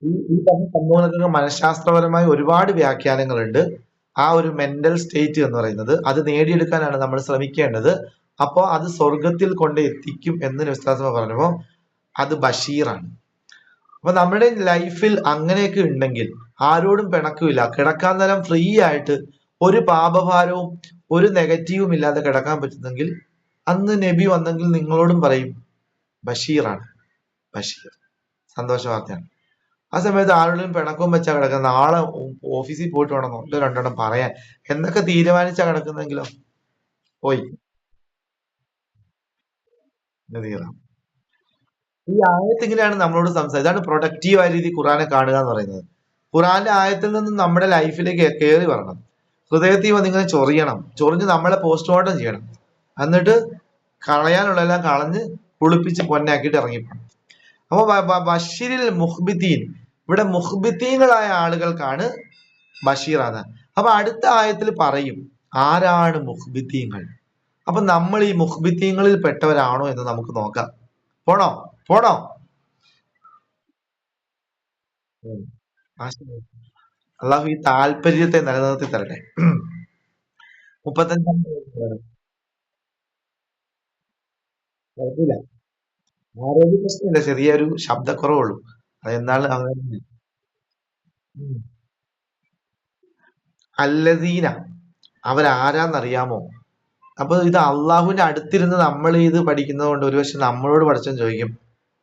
ഈ പറഞ്ഞ സംഭവങ്ങൾക്കൊക്കെ മനഃശാസ്ത്രപരമായ ഒരുപാട് വ്യാഖ്യാനങ്ങളുണ്ട്. ആ ഒരു മെന്റൽ സ്റ്റേറ്റ് എന്ന് പറയുന്നത്, അത് നേടിയെടുക്കാനാണ് നമ്മൾ ശ്രമിക്കേണ്ടത്. അപ്പോ അത് സ്വർഗത്തിൽ കൊണ്ട് എത്തിക്കും എന്ന് നബി സ്വല്ലല്ലാഹു അലൈഹി വസല്ലം പറഞ്ഞപ്പോ അത് ബഷീറാണ്. അപ്പൊ നമ്മുടെ ലൈഫിൽ അങ്ങനെയൊക്കെ ഉണ്ടെങ്കിൽ ആരോടും പിണക്കമില്ല, കിടക്കാൻ നേരം ഫ്രീ ആയിട്ട് ഒരു പാപഭാരവും ഒരു നെഗറ്റീവും ഇല്ലാതെ കിടക്കാൻ പറ്റുന്നെങ്കിൽ, അന്ന് നബി വന്നെങ്കിൽ നിങ്ങളോടും പറയും ബഷീറാണ്, ബഷീർ, സന്തോഷ വാർത്തയാണ്. ആ സമയത്ത് ആരോടും പിണക്കവും വെച്ചാ കിടക്കുന്ന, നാളെ ഓഫീസിൽ പോയിട്ട് വേണം ഒന്നോ രണ്ടെണ്ണം പറയാൻ എന്നൊക്കെ തീരുമാനിച്ചാ കിടക്കുന്നെങ്കിലോ, പോയി നദീറാണ്. ഈ ആയത്ത് ഇങ്ങനെയാണ് നമ്മളോട് സംസാരിച്ചത്. ഇതാണ് പ്രൊഡക്റ്റീവ് ആയ രീതി ഖുറാനെ കാണുക എന്ന് പറയുന്നത്. ഖുറാന്റെ ആയത്തിൽ നിന്നും നമ്മുടെ ലൈഫിലേക്ക് കയറി വരണം. ഹൃദയത്തിൽ വന്നിങ്ങനെ ചൊറിയണം, ചൊറിഞ്ഞ് നമ്മളെ പോസ്റ്റ്മോർട്ടം ചെയ്യണം. എന്നിട്ട് കളയാനുള്ളതെല്ലാം കളഞ്ഞ് കുളിപ്പിച്ച് പൊന്നാക്കിയിട്ട് ഇറങ്ങിപ്പോണം. അപ്പൊ ബഷീരിൽ മുഹ്ബിത്തീൻ, ഇവിടെ മുഹ്ബിത്തീങ്ങളായ ആളുകൾക്കാണ് ബഷീറാണ്. അപ്പൊ അടുത്ത ആയത്തിൽ പറയും ആരാണ് മുഹ്ബിത്തീങ്ങൾ. അപ്പൊ നമ്മൾ ഈ മുഹ്ബിത്തീങ്ങളിൽ പെട്ടവരാണോ എന്ന് നമുക്ക് നോക്കാം. പോണോ? പോണോ? ഉം. അള്ളാഹു ഈ താല്പര്യത്തെ നിലനിർത്തി തരട്ടെ. 35 കുഴപ്പമില്ല, ആരോഗ്യ പ്രശ്നമില്ല, ചെറിയൊരു ശബ്ദക്കുറവുള്ളൂ. അത് എന്നാൽ അങ്ങനെ. ഉം. അല്ലദീന അവരാരാന്നറിയാമോ? അപ്പൊ ഇത് അള്ളാഹുവിന്റെ അടുത്തിരുന്ന് നമ്മൾ ഇത് പഠിക്കുന്നത് കൊണ്ട് ഒരുപക്ഷെ നമ്മളോട് പഠിച്ചവൻ ചോദിക്കും,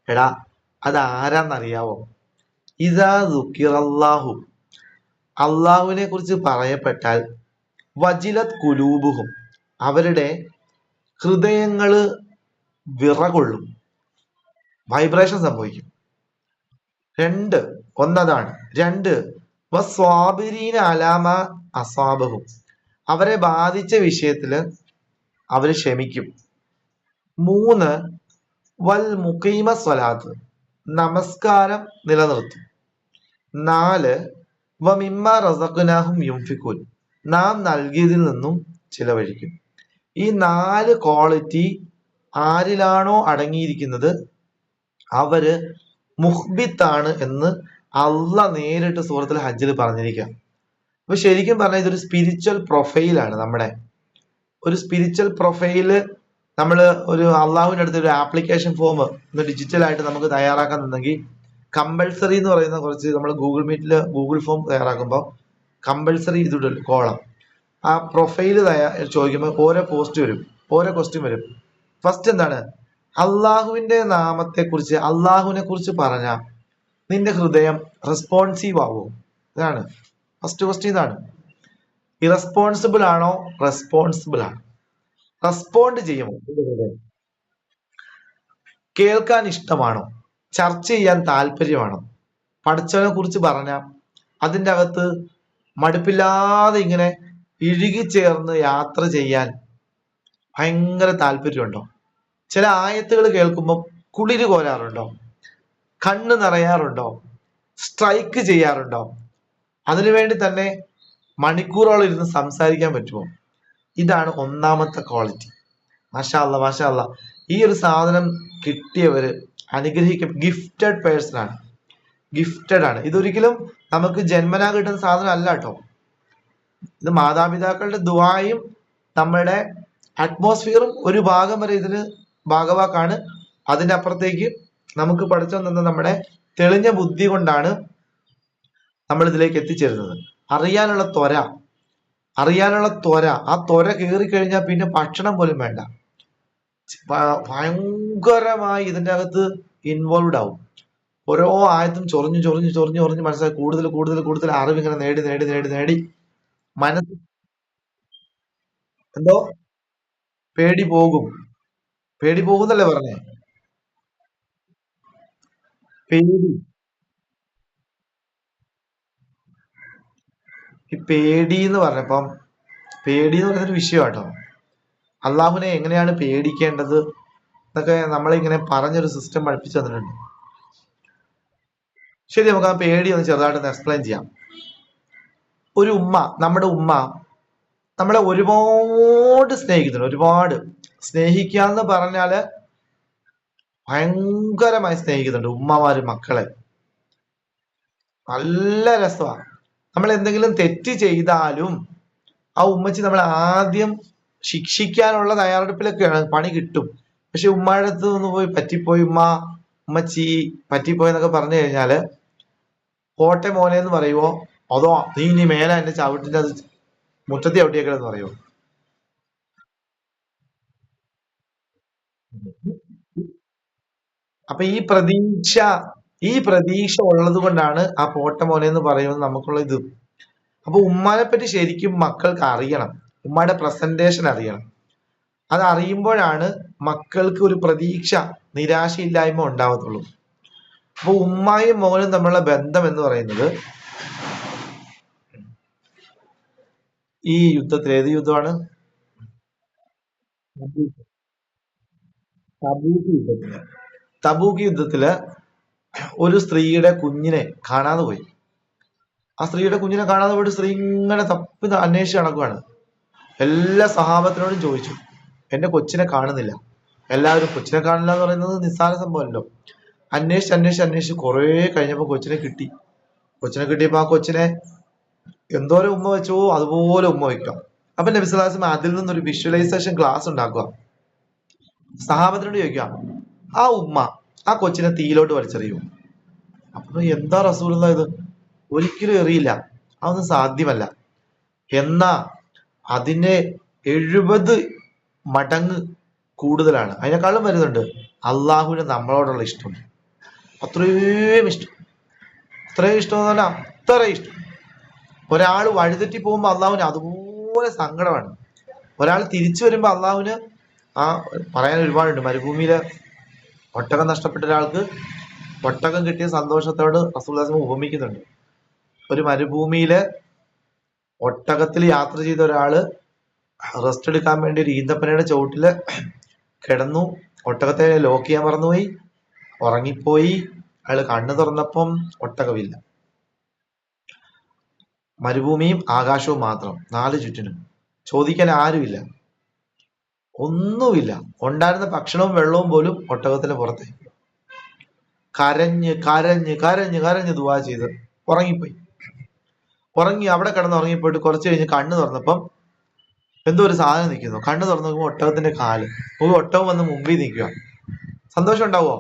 എടാ അത് ആരാന്നറിയാവോ? ഇതാ ദുഃഖിറല്ലാഹു, അള്ളാഹുവിനെ കുറിച്ച് പറയപ്പെട്ടാൽ വജിലത് കുലൂബുഹും, അവരുടെ ഹൃദയങ്ങള് വിറകൊള്ളും, വൈബ്രേഷൻ സംഭവിക്കും. ഒന്നതാണ്. രണ്ട്, വസ്വാബിരീന അലാമ അസാബഹും, അവരെ ബാധിച്ച വിഷയത്തില് അവര് ക്ഷമിക്കും. മൂന്ന്, വൽ മുഖീമ സ്വലാത്ത്, നമസ്കാരം നിലനിർത്തും. നാല്, വമിമ്മ റസഖ്നാഹും യുംഫിഖൂൻ, നാം നൽകിയതിൽ നിന്നും ചിലവഴിക്കും. ഈ 4 ക്വാളിറ്റി ആരിലാണോ അടങ്ങിയിരിക്കുന്നത് അവര് മുഹ്ബിത്താണ് എന്ന് അള്ളാഹ് നേരിട്ട് സൂറത്തുൽ ഹജ്ജിൽ പറഞ്ഞിരിക്കുക. അപ്പൊ ശരിക്കും പറഞ്ഞാൽ ഇതൊരു സ്പിരിച്വൽ പ്രൊഫൈലാണ്. നമ്മുടെ ഒരു സ്പിരിച്വൽ പ്രൊഫൈല് നമ്മൾ ഒരു അള്ളാഹുവിന്റെ അടുത്ത് ഒരു ആപ്ലിക്കേഷൻ ഫോം ഒന്ന് ഡിജിറ്റലായിട്ട് നമുക്ക് തയ്യാറാക്കാന്നുണ്ടെങ്കിൽ കമ്പൾസറി എന്ന് പറയുന്ന കുറച്ച് നമ്മൾ ഗൂഗിൾ മീറ്റിൽ ഗൂഗിൾ ഫോം തയ്യാറാക്കുമ്പോൾ കമ്പൾസറി ഇതിടൽ കോളം ആ പ്രൊഫൈല് ചോദിക്കുമ്പോൾ ഓരോ പോസ്റ്റ് വരും, ഓരോ ക്വസ്റ്റ്യൻ വരും. ഫസ്റ്റ് എന്താണ്? അള്ളാഹുവിന്റെ നാമത്തെക്കുറിച്ച് അള്ളാഹുവിനെ കുറിച്ച് പറഞ്ഞ നിന്റെ ഹൃദയം റെസ്പോൺസീവ് ആവുമോ? ഇതാണ് ഫസ്റ്റ് ക്വസ്റ്റ്യൻ. ഇതാണ് ഇറസ്പോൺസിബിൾ ആണോ റെസ്പോൺസിബിൾ ആണോ? റെസ്പോണ്ട് ചെയ്യുമോ? കേൾക്കാൻ ഇഷ്ടമാണോ? ചർച്ച ചെയ്യാൻ താല്പര്യമാണോ? പഠിച്ചവനെ കുറിച്ച് പറഞ്ഞ അതിൻ്റെ അകത്ത് മടുപ്പില്ലാതെ ഇങ്ങനെ ഇഴുകിച്ചേർന്ന് യാത്ര ചെയ്യാൻ ഭയങ്കര താല്പര്യമുണ്ടോ? ചില ആയത്തുകൾ കേൾക്കുമ്പോൾ കുളിര് കോരാറുണ്ടോ? കണ്ണ് നിറയാറുണ്ടോ? സ്ട്രൈക്ക് ചെയ്യാറുണ്ടോ? അതിനുവേണ്ടി തന്നെ മണിക്കൂറോളം ഇരുന്ന് സംസാരിക്കാൻ പറ്റുമോ? ഇതാണ് ഒന്നാമത്തെ ക്വാളിറ്റി. മാഷാ അല്ലാ, മാഷാ അല്ലാ. ഈ ഒരു സാധനം കിട്ടിയവര് ഗിഫ്റ്റഡ് പേഴ്സൺ ആണ്, ഗിഫ്റ്റഡ് ആണ്. ഇതൊരിക്കലും നമുക്ക് ജന്മനാ കിട്ടുന്ന സാധനം അല്ല കേട്ടോ. ഇത് മാതാപിതാക്കളുടെ ദുആയും നമ്മളുടെ അറ്റ്മോസ്ഫിയറും ഒരു ഭാഗം വരെ ഇതിന് ഭാഗവാക്കാണ്. അതിന്റെ അപ്പുറത്തേക്ക് നമുക്ക് പഠിച്ചു തന്ന നമ്മുടെ തെളിഞ്ഞ ബുദ്ധി കൊണ്ടാണ് നമ്മൾ ഇതിലേക്ക് എത്തിച്ചേരുന്നത്. അറിയാനുള്ള ത്വര, ആ ത്വര കയറിക്കഴിഞ്ഞാൽ പിന്നെ ഭക്ഷണം പോലും വേണ്ട. ഭയങ്കരമായി ഇതിന്റെ അകത്ത് ഇൻവോൾവ് ആവും. ഓരോ ആയത്തും ചൊറിഞ്ഞ് മനസ്സിലാക്കി കൂടുതൽ അറിവ് ഇങ്ങനെ നേടി മനസ്സ് എന്തോ പേടി പോകുന്നല്ലേ പറഞ്ഞേ? ഈ പേടി എന്ന് പറഞ്ഞപ്പം പേടി എന്ന് പറയുന്നൊരു വിഷയമാട്ടോ. അള്ളാഹുവിനെ എങ്ങനെയാണ് പേടിക്കേണ്ടത് എന്നൊക്കെ നമ്മളിങ്ങനെ പറഞ്ഞൊരു സിസ്റ്റം പഠിപ്പിച്ചു തന്നിട്ടുണ്ട്. ശരി, നമുക്ക് ആ പേടി ഒന്ന് ചെറുതായിട്ടൊന്ന് എക്സ്പ്ലെയിൻ ചെയ്യാം. ഒരു ഉമ്മ, നമ്മുടെ ഉമ്മ നമ്മളെ ഒരുപാട് സ്നേഹിക്കുന്നുണ്ട്. ഒരുപാട് സ്നേഹിക്കുക എന്ന് പറഞ്ഞാല് ഭയങ്കരമായി സ്നേഹിക്കുന്നുണ്ട് ഉമ്മമാര് മക്കളെ. നല്ല രസമാണ്. നമ്മൾ എന്തെങ്കിലും തെറ്റ് ചെയ്താലും ആ ഉമ്മച്ചി നമ്മളെ ആദ്യം ശിക്ഷിക്കാനുള്ള തയ്യാറെടുപ്പിലൊക്കെയാണ്. പണി കിട്ടും. പക്ഷെ ഉമ്മയുടെ അടുത്ത് ഒന്ന് പോയി പറ്റിപ്പോയി ഉമ്മച്ചി പറ്റിപ്പോയി എന്നൊക്കെ പറഞ്ഞു കഴിഞ്ഞാല് പോട്ടെ മോനെ എന്ന് പറയുവോ, അതോ നീ ഇനി മേലെ എന്റെ ചവിട്ടിന്റെ അത് മുറ്റത്തി ചവിട്ടിയേക്കണെന്ന് പറയുവോ? അപ്പൊ ഈ പ്രതീക്ഷ ഉള്ളത് കൊണ്ടാണ് ആ പോട്ട മോനെ എന്ന് പറയുന്നത് നമുക്കുള്ള ഇത്. അപ്പൊ ഉമ്മാനെ പറ്റി ശരിക്കും മക്കൾക്ക് അറിയണം. ഉമ്മയുടെ പ്രസന്റേഷൻ അറിയണം. അത് അറിയുമ്പോഴാണ് മക്കൾക്ക് ഒരു പ്രതീക്ഷ, നിരാശയില്ലായ്മ ഉണ്ടാവത്തുള്ളൂ. അപ്പൊ ഉമ്മായും മോനും തമ്മിലുള്ള ബന്ധം എന്ന് പറയുന്നത് ഈ യുദ്ധത്തിൽ, ഏത് യുദ്ധമാണ്? തബൂക്ക് യുദ്ധത്തില് ഒരു സ്ത്രീയുടെ കുഞ്ഞിനെ കാണാതെ പോയി. ആ സ്ത്രീയുടെ കുഞ്ഞിനെ കാണാതെ പോയിട്ട് സ്ത്രീ ഇങ്ങനെ തപ്പി അന്വേഷിച്ച് നടക്കുകയാണ്. എല്ലാ സഹാബത്തിനോടും ചോദിച്ചു, എന്റെ കൊച്ചിനെ കാണുന്നില്ല. എല്ലാവരും കൊച്ചിനെ കാണില്ല എന്ന് പറയുന്നത് നിസ്സാര സംഭവമല്ലോ. അന്വേഷിച്ച് കുറെ കഴിഞ്ഞപ്പോ കൊച്ചിനെ കിട്ടി. കൊച്ചിനെ കിട്ടിയപ്പോ ആ കൊച്ചിനെ എന്തോരം ഉമ്മ വെച്ചോ അതുപോലെ ഉമ്മ വയ്ക്കാം. അപ്പൊ നബി സ്വല്ലല്ലാഹു അലൈഹി വസല്ലം അതിൽ നിന്നൊരു വിഷ്വലൈസേഷൻ ക്ലാസ് ഉണ്ടാക്കുക. സഹാബത്തിനോട് ചോദിക്കുക, ആ ഉമ്മ ആ കൊച്ചിനെ തീയിലോട്ട് വലിച്ചെറിയും. അപ്പൊ എന്താ റസൂലുള്ളാഹി ഇത്? ഒരിക്കലും എറിയില്ല, അതൊന്നും സാധ്യമല്ല. എന്നാ അതിന്റെ 70 മടങ്ങ് കൂടുതലാണ്, അതിനേക്കാളും വരുന്നുണ്ട് അള്ളാഹുവിന് നമ്മളോടുള്ള ഇഷ്ടം. അത്രയും ഇഷ്ടം, അത്രയും ഇഷ്ടം എന്ന് പറഞ്ഞാൽ അത്ര ഇഷ്ടം. ഒരാൾ വഴിതെറ്റി പോകുമ്പോൾ അള്ളാഹുവിന് അതുപോലെ സങ്കടമാണ്. ഒരാൾ തിരിച്ചു വരുമ്പോൾ അള്ളാഹുവിന് പറയാൻ ഒരുപാടുണ്ട്. മരുഭൂമിയിലെ ഒട്ടകം നഷ്ടപ്പെട്ട ഒരാൾക്ക് ഒട്ടകം കിട്ടിയ സന്തോഷത്തോട് റസൂലുള്ളാഹി ഉപമിക്കുന്നുണ്ട്. ഒരു മരുഭൂമിയില് ഒട്ടകത്തിൽ യാത്ര ചെയ്ത ഒരാള് റെസ്റ്റ് എടുക്കാൻ വേണ്ടി ഒരു ഈന്തപ്പനയുടെ ചുവട്ടില് കിടന്നു. ഒട്ടകത്തെ ലോക്ക് ചെയ്യാൻ മറന്നുപോയി, ഉറങ്ങിപ്പോയി. അയാൾ കണ്ണു തുറന്നപ്പം ഒട്ടകമില്ല. മരുഭൂമിയും ആകാശവും മാത്രം, 4 ചുറ്റിനും. ചോദിക്കാൻ ആരുമില്ല, ഒന്നുമില്ല. ഉണ്ടായിരുന്ന ഭക്ഷണവും വെള്ളവും പോലും ഒട്ടകത്തിന് പുറത്തേക്ക്. കരഞ്ഞ് കരഞ്ഞ് കരഞ്ഞ് കരഞ്ഞ് ദുആ ചെയ്ത് ഉറങ്ങിപ്പോയി. അവിടെ കിടന്ന് ഉറങ്ങിപ്പോയിട്ട് കുറച്ച് കഴിഞ്ഞ് കണ്ണ് തുറന്നപ്പം എന്തോ ഒരു സാധനം നിൽക്കുന്നു. കണ്ണ് തുറന്നു നോക്കുമ്പോൾ ഒട്ടകത്തിന്റെ കാല്. ഒട്ടകം വന്ന് മുമ്പിൽ നിൽക്കുക. സന്തോഷം ഉണ്ടാവോ?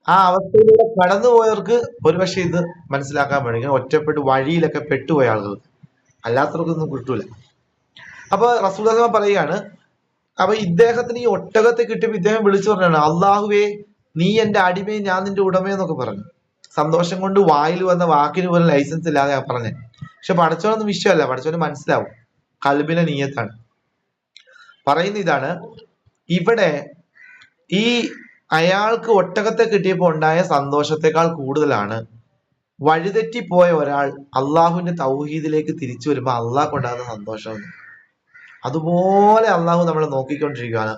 ആ അവസ്ഥയിലൂടെ കടന്നുപോയവർക്ക് ഒരുപക്ഷെ ഇത് മനസ്സിലാക്കാൻ വേണ്ടി, ഒറ്റപ്പെട്ട് വഴിയിലൊക്കെ പെട്ടുപോയ ആളുകൾക്ക്, അല്ലാത്തവർക്കൊന്നും കിട്ടൂല. അപ്പൊ റസൂലുള്ളാഹി പറയുകയാണ്, അപ്പൊ ഇദ്ദേഹത്തിന് ഈ ഒട്ടകത്തെ കിട്ടിയപ്പോൾ ഇദ്ദേഹം വിളിച്ചു പറഞ്ഞാണ്, അള്ളാഹുവേ നീ എന്റെ അടിമയും ഞാൻ നിന്റെ ഉടമയെന്നൊക്കെ പറഞ്ഞു. സന്തോഷം കൊണ്ട് വായിൽ വന്ന വാക്കിന് പോലും ലൈസൻസ് ഇല്ലാതെ പറഞ്ഞേ. പക്ഷെ പടച്ചോനൊന്നും വിഷയമല്ല, പടച്ചോന് മനസ്സിലാവും, കൽബിലെ നീയത്താണ്. പറയുന്ന ഇതാണ്, ഇവിടെ ഈ അയാൾക്ക് ഒട്ടകത്തെ കിട്ടിയപ്പോൾ ഉണ്ടായ സന്തോഷത്തെക്കാൾ കൂടുതലാണ് വഴിതെറ്റിപ്പോയ ഒരാൾ അള്ളാഹുവിന്റെ തൗഹീദിലേക്ക് തിരിച്ചു വരുമ്പോൾ അള്ളാഹ് കൊണ്ടാകുന്ന സന്തോഷം. അതുപോലെ അള്ളാഹു നമ്മളെ നോക്കിക്കൊണ്ടിരിക്കുകയാണ്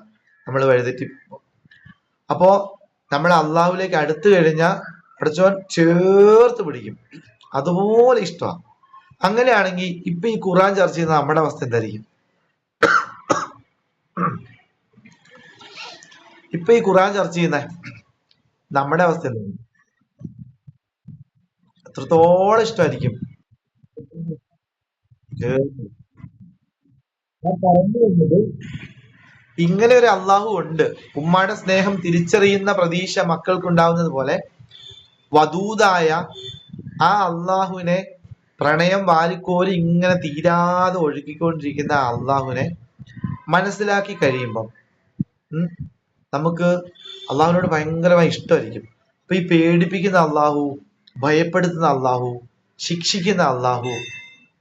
നമ്മൾ വഴിതെറ്റി. അപ്പോ നമ്മൾ അള്ളാഹുവിലേക്ക് അടുത്തു കഴിഞ്ഞാൽ പഠിച്ചവൻ ചേർത്ത് പിടിക്കും, അതുപോലെ ഇഷ്ടമാണ്. അങ്ങനെയാണെങ്കിൽ ഇപ്പൊ ഈ ഖുർആൻ ചർച്ച ചെയ്യുന്ന നമ്മുടെ അവസ്ഥ എന്തായിരിക്കും? ഇപ്പൊ ഈ ഖുർആൻ ചർച്ച ചെയ്യുന്ന നമ്മുടെ അവസ്ഥ എന്താണ്? എത്രത്തോളം ഇഷ്ടമായിരിക്കും. ഇങ്ങനെ ഒരു അള്ളാഹു ഉണ്ട്. ഉമ്മയുടെ സ്നേഹം തിരിച്ചറിയുന്ന പ്രതീക്ഷ മക്കൾക്ക് ഉണ്ടാവുന്നത് പോലെ വദൂദായ ആ അള്ളാഹുവിനെ, പ്രണയം വാരിക്കോരി ഇങ്ങനെ തീരാതെ ഒഴുകിക്കൊണ്ടിരിക്കുന്ന ആ അള്ളാഹുവിനെ മനസ്സിലാക്കി കഴിയുമ്പം നമുക്ക് അള്ളാഹുവിനോട് ഭയങ്കരമായി ഇഷ്ടമായിരിക്കും. അപ്പൊ ഈ പേടിപ്പിക്കുന്ന അള്ളാഹു, ഭയപ്പെടുത്തുന്ന അള്ളാഹു, ശിക്ഷിക്കുന്ന അള്ളാഹു,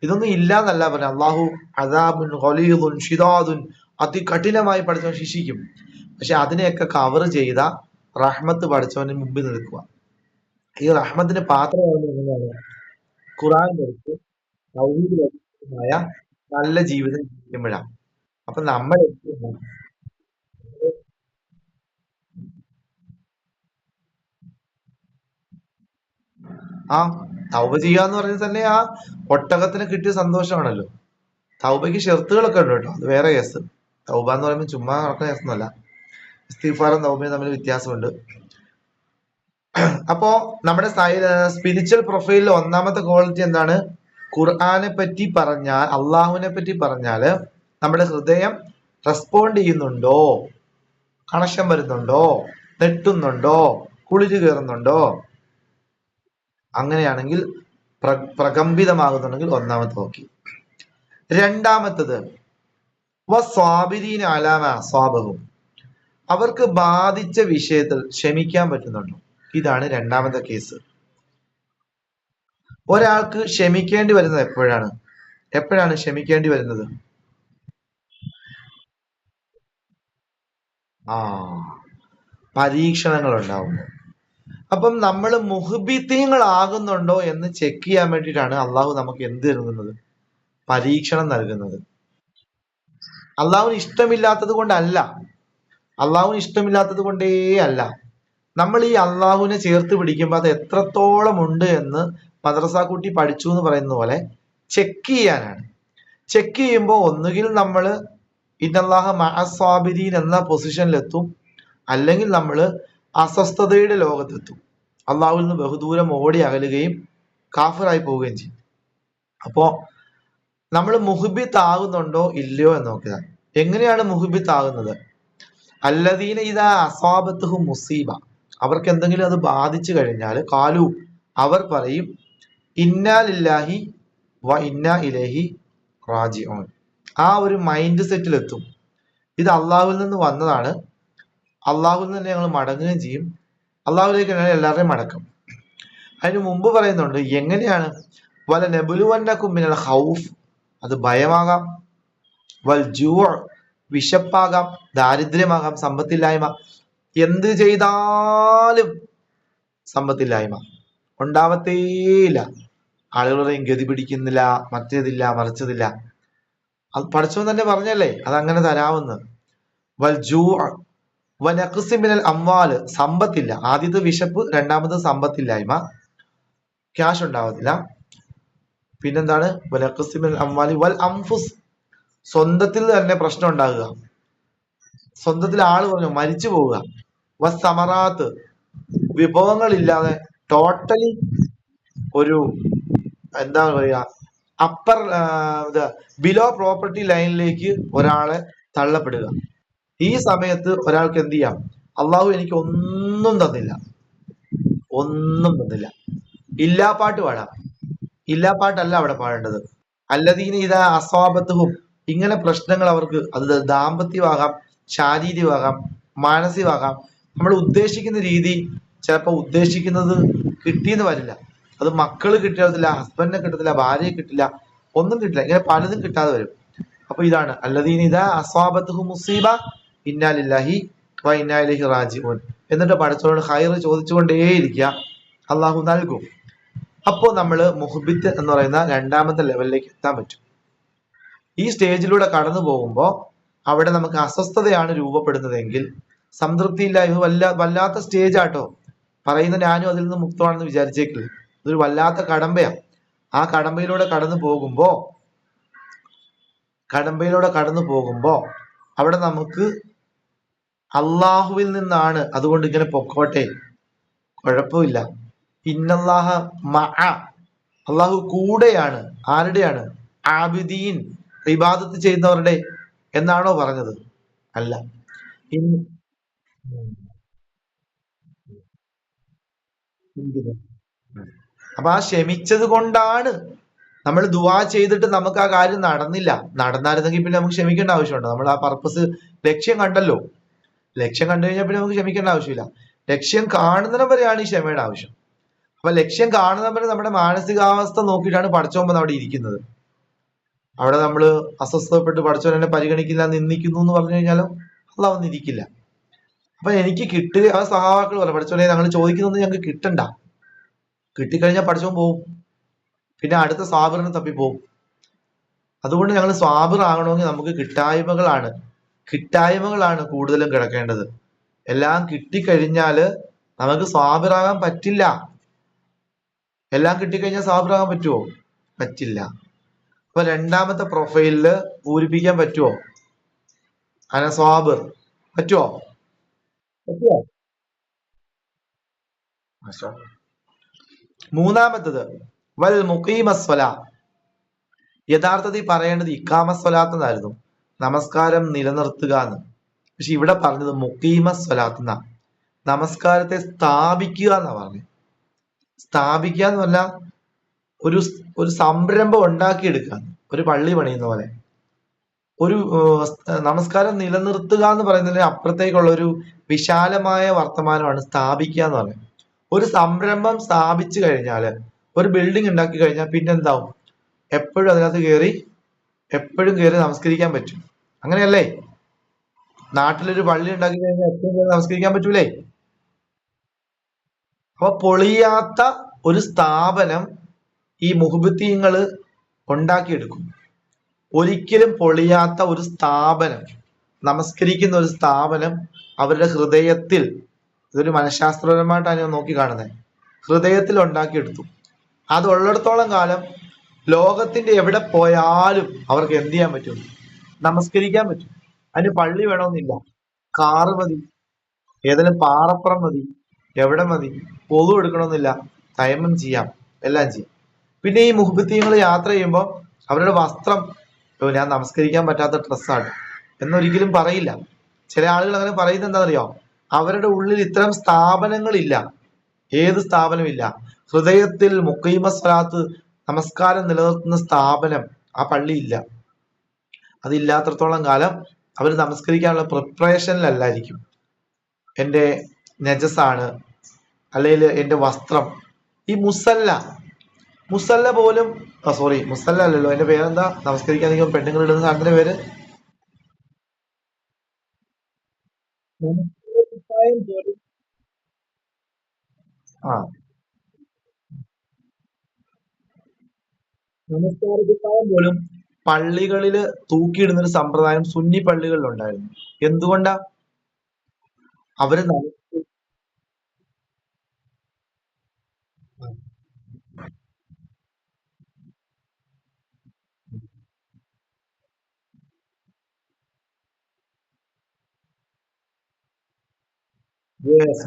ഇതൊന്നും ഇല്ലാന്നല്ല പറഞ്ഞ. അള്ളാഹു അദാബുൻ ഖലീദുൻ ഷിദാദുൻ, അതികഠിനമായി പഠിച്ചവൻ ശിക്ഷിക്കും. പക്ഷെ അതിനെയൊക്കെ കവർ ചെയ്ത റഹ്മത്ത് പഠിച്ചവന് മുമ്പിൽ നിൽക്കുക. ഈ റഹ്മത്തിന് പാത്രമായ ഖുർആൻ പഠിച്ച് തൗഹീദുമായ നല്ല ജീവിതം ജീവിക്കുമ്പോഴാണ്. അപ്പൊ നമ്മൾ ആ തൗബ ചെയ്യാന്ന് പറഞ്ഞാൽ തന്നെ ആ ഒട്ടകത്തിന് കിട്ടിയ സന്തോഷമാണല്ലോ. തൗബയ്ക്ക് ഷെർത്തുകളൊക്കെ ഉണ്ട് കേട്ടോ, അത് വേറെ കേസ്. തൗബ എന്ന് പറയുമ്പോൾ ചുമ്മാ നടക്കുന്ന കേസൊന്നുമല്ല. ഇസ്തിഗ്ഫാറും തൗബയും തമ്മിൽ വ്യത്യാസമുണ്ട്. അപ്പോ നമ്മുടെ സ്പിരിച്വൽ പ്രൊഫൈലിൽ ഒന്നാമത്തെ ക്വാളിറ്റി എന്താണ്? ഖുർആനെ പറ്റി പറഞ്ഞാൽ, അള്ളാഹുവിനെ പറ്റി പറഞ്ഞാല് നമ്മുടെ ഹൃദയം റെസ്പോണ്ട് ചെയ്യുന്നുണ്ടോ, കണക്ഷൻ വരുന്നുണ്ടോ, നെട്ടുന്നുണ്ടോ, കുളിര് കയറുന്നുണ്ടോ? അങ്ങനെയാണെങ്കിൽ പ്രകമ്പിതമാകുന്നുണ്ടെങ്കിൽ ഒന്നാമത്തെ നോക്കി. രണ്ടാമത്തത് വസ്വാബിരീന അലാമ അസ്വാബഹും, അവർക്ക് ബാധിച്ച വിഷയത്തിൽ ക്ഷമിക്കാൻ പറ്റുന്നുണ്ടോ? ഇതാണ് രണ്ടാമത്തെ കേസ്. ഒരാൾക്ക് ക്ഷമിക്കേണ്ടി വരുന്നത് എപ്പോഴാണ് ക്ഷമിക്കേണ്ടി വരുന്നത്? പരീക്ഷണങ്ങൾ ഉണ്ടാവുന്നു. അപ്പം നമ്മൾ മുഹ്ബിത്തീങ്ങളാകുന്നുണ്ടോ എന്ന് ചെക്ക് ചെയ്യാൻ വേണ്ടിയിട്ടാണ് അള്ളാഹു നമുക്ക് എന്ത് നൽകുന്നത്? പരീക്ഷണം നൽകുന്നത്. അള്ളാഹുവിന് ഇഷ്ടമില്ലാത്തത് കൊണ്ടല്ല, അള്ളാഹുവിന് ഇഷ്ടമില്ലാത്തത് കൊണ്ടേ അല്ല. നമ്മൾ ഈ അള്ളാഹുവിനെ ചേർത്ത് പിടിക്കുമ്പോൾ അത് എത്രത്തോളം ഉണ്ട് എന്ന് മദ്രസ കുട്ടി പഠിച്ചു എന്ന് പറയുന്ന പോലെ ചെക്ക് ചെയ്യാനാണ്. ചെക്ക് ചെയ്യുമ്പോൾ ഒന്നുകിൽ നമ്മൾ ഇന്നല്ലാഹ മഅസ്സാബിരീൻ എന്ന പൊസിഷനിലെത്തും, അല്ലെങ്കിൽ നമ്മൾ അസ്വസ്ഥതയുടെ ലോകത്തെത്തും, അള്ളാഹുവിൽ നിന്ന് ബഹുദൂരം ഓടി അകലുകയും കാഫിറായി പോവുകയും ചെയ്യും. അപ്പോ നമ്മൾ മുഹ്ബിത്ത് ആകുന്നുണ്ടോ ഇല്ലയോ എന്ന് നോക്കുക. എങ്ങനെയാണ് മുഹ്ബിത്ത് ആകുന്നത്? അല്ലദീന ഇദാ അസ്വാബത്തുഹും മുസീബ, അവർക്ക് എന്തെങ്കിലും അത് ബാധിച്ചു കഴിഞ്ഞാൽ കാലു, അവർ പറയും ഇന്നാ ലില്ലാഹി വ ഇന്നാ ഇലൈഹി റാജിഊൻ. ആ ഒരു മൈൻഡ് സെറ്റിലെത്തും. ഇത് അള്ളാഹുവിൽ നിന്ന് വന്നതാണ്, അള്ളാഹുവിൽ നിന്ന് ഞങ്ങൾ മടങ്ങുകയും ചെയ്യും, അള്ളാഹുവിലേക്ക് എല്ലാവരുടെയും മടക്കം. അതിന് മുമ്പ് പറയുന്നുണ്ട് എങ്ങനെയാണ്, വല നബുലുവന്നക്കും മിനൽ ഖൗഫ്, അത് ഭയമാകാം, വൽ ജൂ, വിശപ്പാകാം, ദാരിദ്ര്യമാകാം, സമ്പത്തില്ലായ്മ, എന്ത് ചെയ്താലും സമ്പത്തില്ലായ്മ ഉണ്ടാവത്തേയില്ല. ആളുകൾ പറയും ഗതി പിടിക്കുന്നില്ല, മറ്റേതില്ല, മറിച്ചതില്ല. അത് പഠിച്ചവൻ തന്നെ പറഞ്ഞല്ലേ അതങ്ങനെ തരാമെന്ന്. വൽ ജൂ വനഖ്സി മിനൽ അംവാല്, സമ്പത്തില്ല. ആദ്യത്തെ വിശപ്പ്, രണ്ടാമത് സമ്പത്തില്ലായ്മ, ക്യാഷ് ഉണ്ടാവത്തില്ല. പിന്നെന്താണ് വനഖ്സി മിനൽ അംവാലി വൽ അംഫുസ്, സ്വന്തത്തിൽ തന്നെ പ്രശ്നം ഉണ്ടാകുക, സ്വന്തത്തിൽ ആള് പറഞ്ഞു മരിച്ചു പോവുക. വസ്സമറാത്ത്, വിഭവങ്ങളില്ലാതെ ടോട്ടലി ഒരു എന്താ പറയാ അപ്പർ ബിലോ പ്രോപ്പർട്ടി ലൈനിലേക്ക് ഒരാളെ തള്ളപ്പെടുക. ഈ സമയത്ത് ഒരാൾക്ക് എന്ത് ചെയ്യാം, അള്ളാഹു എനിക്ക് ഒന്നും തന്നില്ല, ഒന്നും തന്നില്ല, ഇല്ലാപ്പാട്ട് പാടാം. ഇല്ലാപ്പാട്ടല്ല അവിടെ പാടേണ്ടത്. അല്ലദീന ഇതാ അസ്വാബത്തുഹും, ഇങ്ങനെ പ്രശ്നങ്ങൾ അവർക്ക്, അത് ദാമ്പത്യമാകാം, ശാരീരികമാകാം, മാനസികമാകാം. നമ്മൾ ഉദ്ദേശിക്കുന്ന രീതി ചിലപ്പോൾ ഉദ്ദേശിക്കുന്നത് കിട്ടിയെന്ന് വരില്ല. അത് മക്കള് കിട്ടത്തില്ല, ഹസ്ബൻഡിനെ കിട്ടത്തില്ല, ഭാര്യയെ കിട്ടില്ല, ഒന്നും കിട്ടില്ല, ഇങ്ങനെ പലതും കിട്ടാതെ വരും. അപ്പൊ ഇതാണ് അല്ലദീന ഇദാ അസ്വാബത്തുഹും മുസീബ ഇന്നാ ലില്ലാഹി വ ഇന്നാ ഇലൈഹി റാജിഊൻ. എന്നിട്ട് പഠിച്ചവരോട് ഖൈർ ചോദിച്ചുകൊണ്ടേയിരിക്കുക, അള്ളാഹു നൽകും. അപ്പോൾ നമ്മൾ മുഹ്ബിത്ത് എന്ന് പറയുന്ന രണ്ടാമത്തെ ലെവലിലേക്ക് എത്താൻ പറ്റും. ഈ സ്റ്റേജിലൂടെ കടന്നു പോകുമ്പോൾ അവിടെ നമുക്ക് അസ്വസ്ഥതയാണ് രൂപപ്പെടുന്നതെങ്കിൽ, സംതൃപ്തിയില്ല, ഇത് വല്ലാത്ത സ്റ്റേജ് ആട്ടോ, പറയുന്ന ഞാനും അതിൽ നിന്ന് മുക്തമാണെന്ന് വിചാരിച്ചേക്കില്ല. ഇതൊരു വല്ലാത്ത കടമ്പയാണ്. ആ കടമ്പയിലൂടെ കടന്നു പോകുമ്പോ അവിടെ നമുക്ക് അള്ളാഹുവിൽ നിന്നാണ്, അതുകൊണ്ട് ഇങ്ങനെ പൊക്കോട്ടെ, കുഴപ്പമില്ല. ഇന്നല്ലാഹ മഅ, അള്ളാഹു കൂടെയാണ്. ആരുടെയാണ്? ആബിദീൻ, ഇബാദത്ത് ചെയ്യുന്നവരുടെ എന്നാണോ പറഞ്ഞത്? അല്ല. അപ്പൊ ആ ക്ഷമിച്ചത് കൊണ്ടാണ് നമ്മൾ ദുആ ചെയ്തിട്ട് നമുക്ക് ആ കാര്യം നടന്നില്ല. നടന്നായിരുന്നെങ്കിൽ പിന്നെ നമുക്ക് ക്ഷമിക്കേണ്ട ആവശ്യമുണ്ടോ? നമ്മൾ ആ പർപ്പസ്, ലക്ഷ്യം കണ്ടല്ലോ. ലക്ഷ്യം കണ്ടു കഴിഞ്ഞാൽ പിന്നെ നമുക്ക് ക്ഷമിക്കേണ്ട ആവശ്യമില്ല. ലക്ഷ്യം കാണുന്നതിന് വരെയാണ് ഈ ക്ഷമയുടെ ആവശ്യം. അപ്പൊ ലക്ഷ്യം കാണുന്ന വരെ നമ്മുടെ മാനസികാവസ്ഥ നോക്കിയിട്ടാണ് പടച്ചോൻ അവിടെ ഇരിക്കുന്നത്. അവിടെ നമ്മൾ അസ്വസ്ഥപ്പെട്ട് പടച്ചോൻ എന്നെ പരിഗണിക്കില്ല, നിന്ദിക്കുന്നു എന്ന് പറഞ്ഞു കഴിഞ്ഞാലും അള്ളാഹ് വന്നിരിക്കില്ല. അപ്പൊ എനിക്ക് കിട്ടുക, ആ സഹാക്കൾ പോലെ പഠിച്ചോനെ ഞങ്ങൾ ചോദിക്കുന്നൊന്നും ഞങ്ങൾക്ക് കിട്ടണ്ട, കിട്ടിക്കഴിഞ്ഞാൽ പഠിച്ചോൻ പോവും, പിന്നെ അടുത്ത സ്വാബറിന് തപ്പിപ്പോവും. അതുകൊണ്ട് ഞങ്ങൾ സ്വാബർ ആകണമെങ്കിൽ നമുക്ക് കിട്ടായ്മകളാണ് കൂടുതലും കിടക്കേണ്ടത്. എല്ലാം കിട്ടിക്കഴിഞ്ഞാല് നമുക്ക് സ്വാബിറാകാൻ പറ്റില്ല. എല്ലാം കിട്ടിക്കഴിഞ്ഞാൽ സ്വാബിറാകാൻ പറ്റുമോ? പറ്റില്ല. അപ്പൊ രണ്ടാമത്തെ പ്രൊഫൈലില് പൂരിപ്പിക്കാൻ പറ്റുമോ? അങ്ങനെ സ്വാബിർ പറ്റുമോ? പറ്റുമോ? മൂന്നാമത്തത് വൽ മുഖീമസ്വല, യഥാർത്ഥത്തിൽ പറയേണ്ടത് ഇഖാമസ്വലാത്ത് എന്നായിരുന്നു, നമസ്കാരം നിലനിർത്തുക എന്ന്. പക്ഷെ ഇവിടെ പറഞ്ഞത് മുഖീമസ്വലാത്ത് എന്നാ, നമസ്കാരത്തെ സ്ഥാപിക്കുക എന്നാ പറഞ്ഞത്. സ്ഥാപിക്കുക എന്ന് പറഞ്ഞാൽ ഒരു സംരംഭം ഉണ്ടാക്കിയെടുക്കുക, ഒരു പള്ളി പണിയുന്ന പോലെ. ഒരു നമസ്കാരം നിലനിർത്തുക എന്ന് പറയുന്നതിന് അപ്പുറത്തേക്കുള്ള ഒരു വിശാലമായ വർത്തമാനമാണ് സ്ഥാപിക്കുക എന്ന് പറയുന്നത്. ഒരു സംരംഭം സ്ഥാപിച്ചു കഴിഞ്ഞാല്, ഒരു ബിൽഡിംഗ് ഉണ്ടാക്കി കഴിഞ്ഞാൽ പിന്നെ എന്താവും? എപ്പോഴും അതിനകത്ത് എപ്പോഴും കയറി നമസ്കരിക്കാൻ പറ്റും. അങ്ങനെയല്ലേ? നാട്ടിലൊരു പള്ളി ഉണ്ടാക്കി കഴിഞ്ഞാൽ എപ്പോഴും കയറി നമസ്കരിക്കാൻ പറ്റൂലേ? അപ്പൊ പൊളിയാത്ത ഒരു സ്ഥാപനം ഈ മുഹ്ബിത്തീങ്ങള് ഉണ്ടാക്കിയെടുക്കും. ഒരിക്കലും പൊളിയാത്ത ഒരു സ്ഥാപനം, നമസ്കരിക്കുന്ന ഒരു സ്ഥാപനം അവരുടെ ഹൃദയത്തിൽ, ഇതൊരു മനഃശാസ്ത്രപരമായിട്ടാണ് ഞാൻ നോക്കി കാണുന്നത്, ഹൃദയത്തിൽ ഉണ്ടാക്കിയെടുത്തു. അത് ഉള്ളിടത്തോളം കാലം ലോകത്തിന്റെ എവിടെ പോയാലും അവർക്ക് എന്ത് ചെയ്യാൻ പറ്റും? നമസ്കരിക്കാൻ പറ്റും. അതിന് പള്ളി വേണമെന്നില്ല, കാറ് മതി, ഏതെങ്കിലും പാറപ്പുറം മതി, എവിടെ മതി, പൊതു എടുക്കണമെന്നില്ല, തയമ്മം ചെയ്യാം, എല്ലാം ചെയ്യാം. പിന്നെ ഈ മുഹ്ബിത്തീങ്ങൾ യാത്ര ചെയ്യുമ്പോൾ അവരുടെ വസ്ത്രം, ഞാൻ നമസ്കരിക്കാൻ പറ്റാത്ത ഡ്രസ്സാണ് എന്നൊരിക്കലും പറയില്ല. ചില ആളുകൾ അങ്ങനെ പറയുന്നത് എന്താണെന്നറിയോ? അവരുടെ ഉള്ളിൽ ഇത്തരം സ്ഥാപനങ്ങളില്ല. ഏത് സ്ഥാപനമില്ല. ഹൃദയത്തിൽ മുഖീമ സ്വലാത്ത് നമസ്കാരം നിലനിർത്തുന്ന സ്ഥാപനം ആ പള്ളിയില്ല. അതില്ലാത്തടത്തോളം കാലം അവർ നമസ്കരിക്കാനുള്ള പ്രിപ്പറേഷനിലല്ലായിരിക്കും. എൻ്റെ നജസാണ്, അല്ലെങ്കിൽ എൻ്റെ വസ്ത്രം, ഈ മുസല്ല പോലും സോറി മുസല്ല അല്ലല്ലോ, എന്റെ പേരെന്താ, നമസ്കരിക്കാൻ നിങ്ങൾ പെണ്ണുങ്ങൾ ഇടുന്ന സാധനത്തിന്റെ പേര് കുപ്പായം പോലും. ആ നമസ്കാര കുപ്പായം പോലും പള്ളികളില് തൂക്കിയിടുന്ന ഒരു സമ്പ്രദായം സുന്നി പള്ളികളിലുണ്ടായിരുന്നു. എന്തുകൊണ്ടാ? അവര്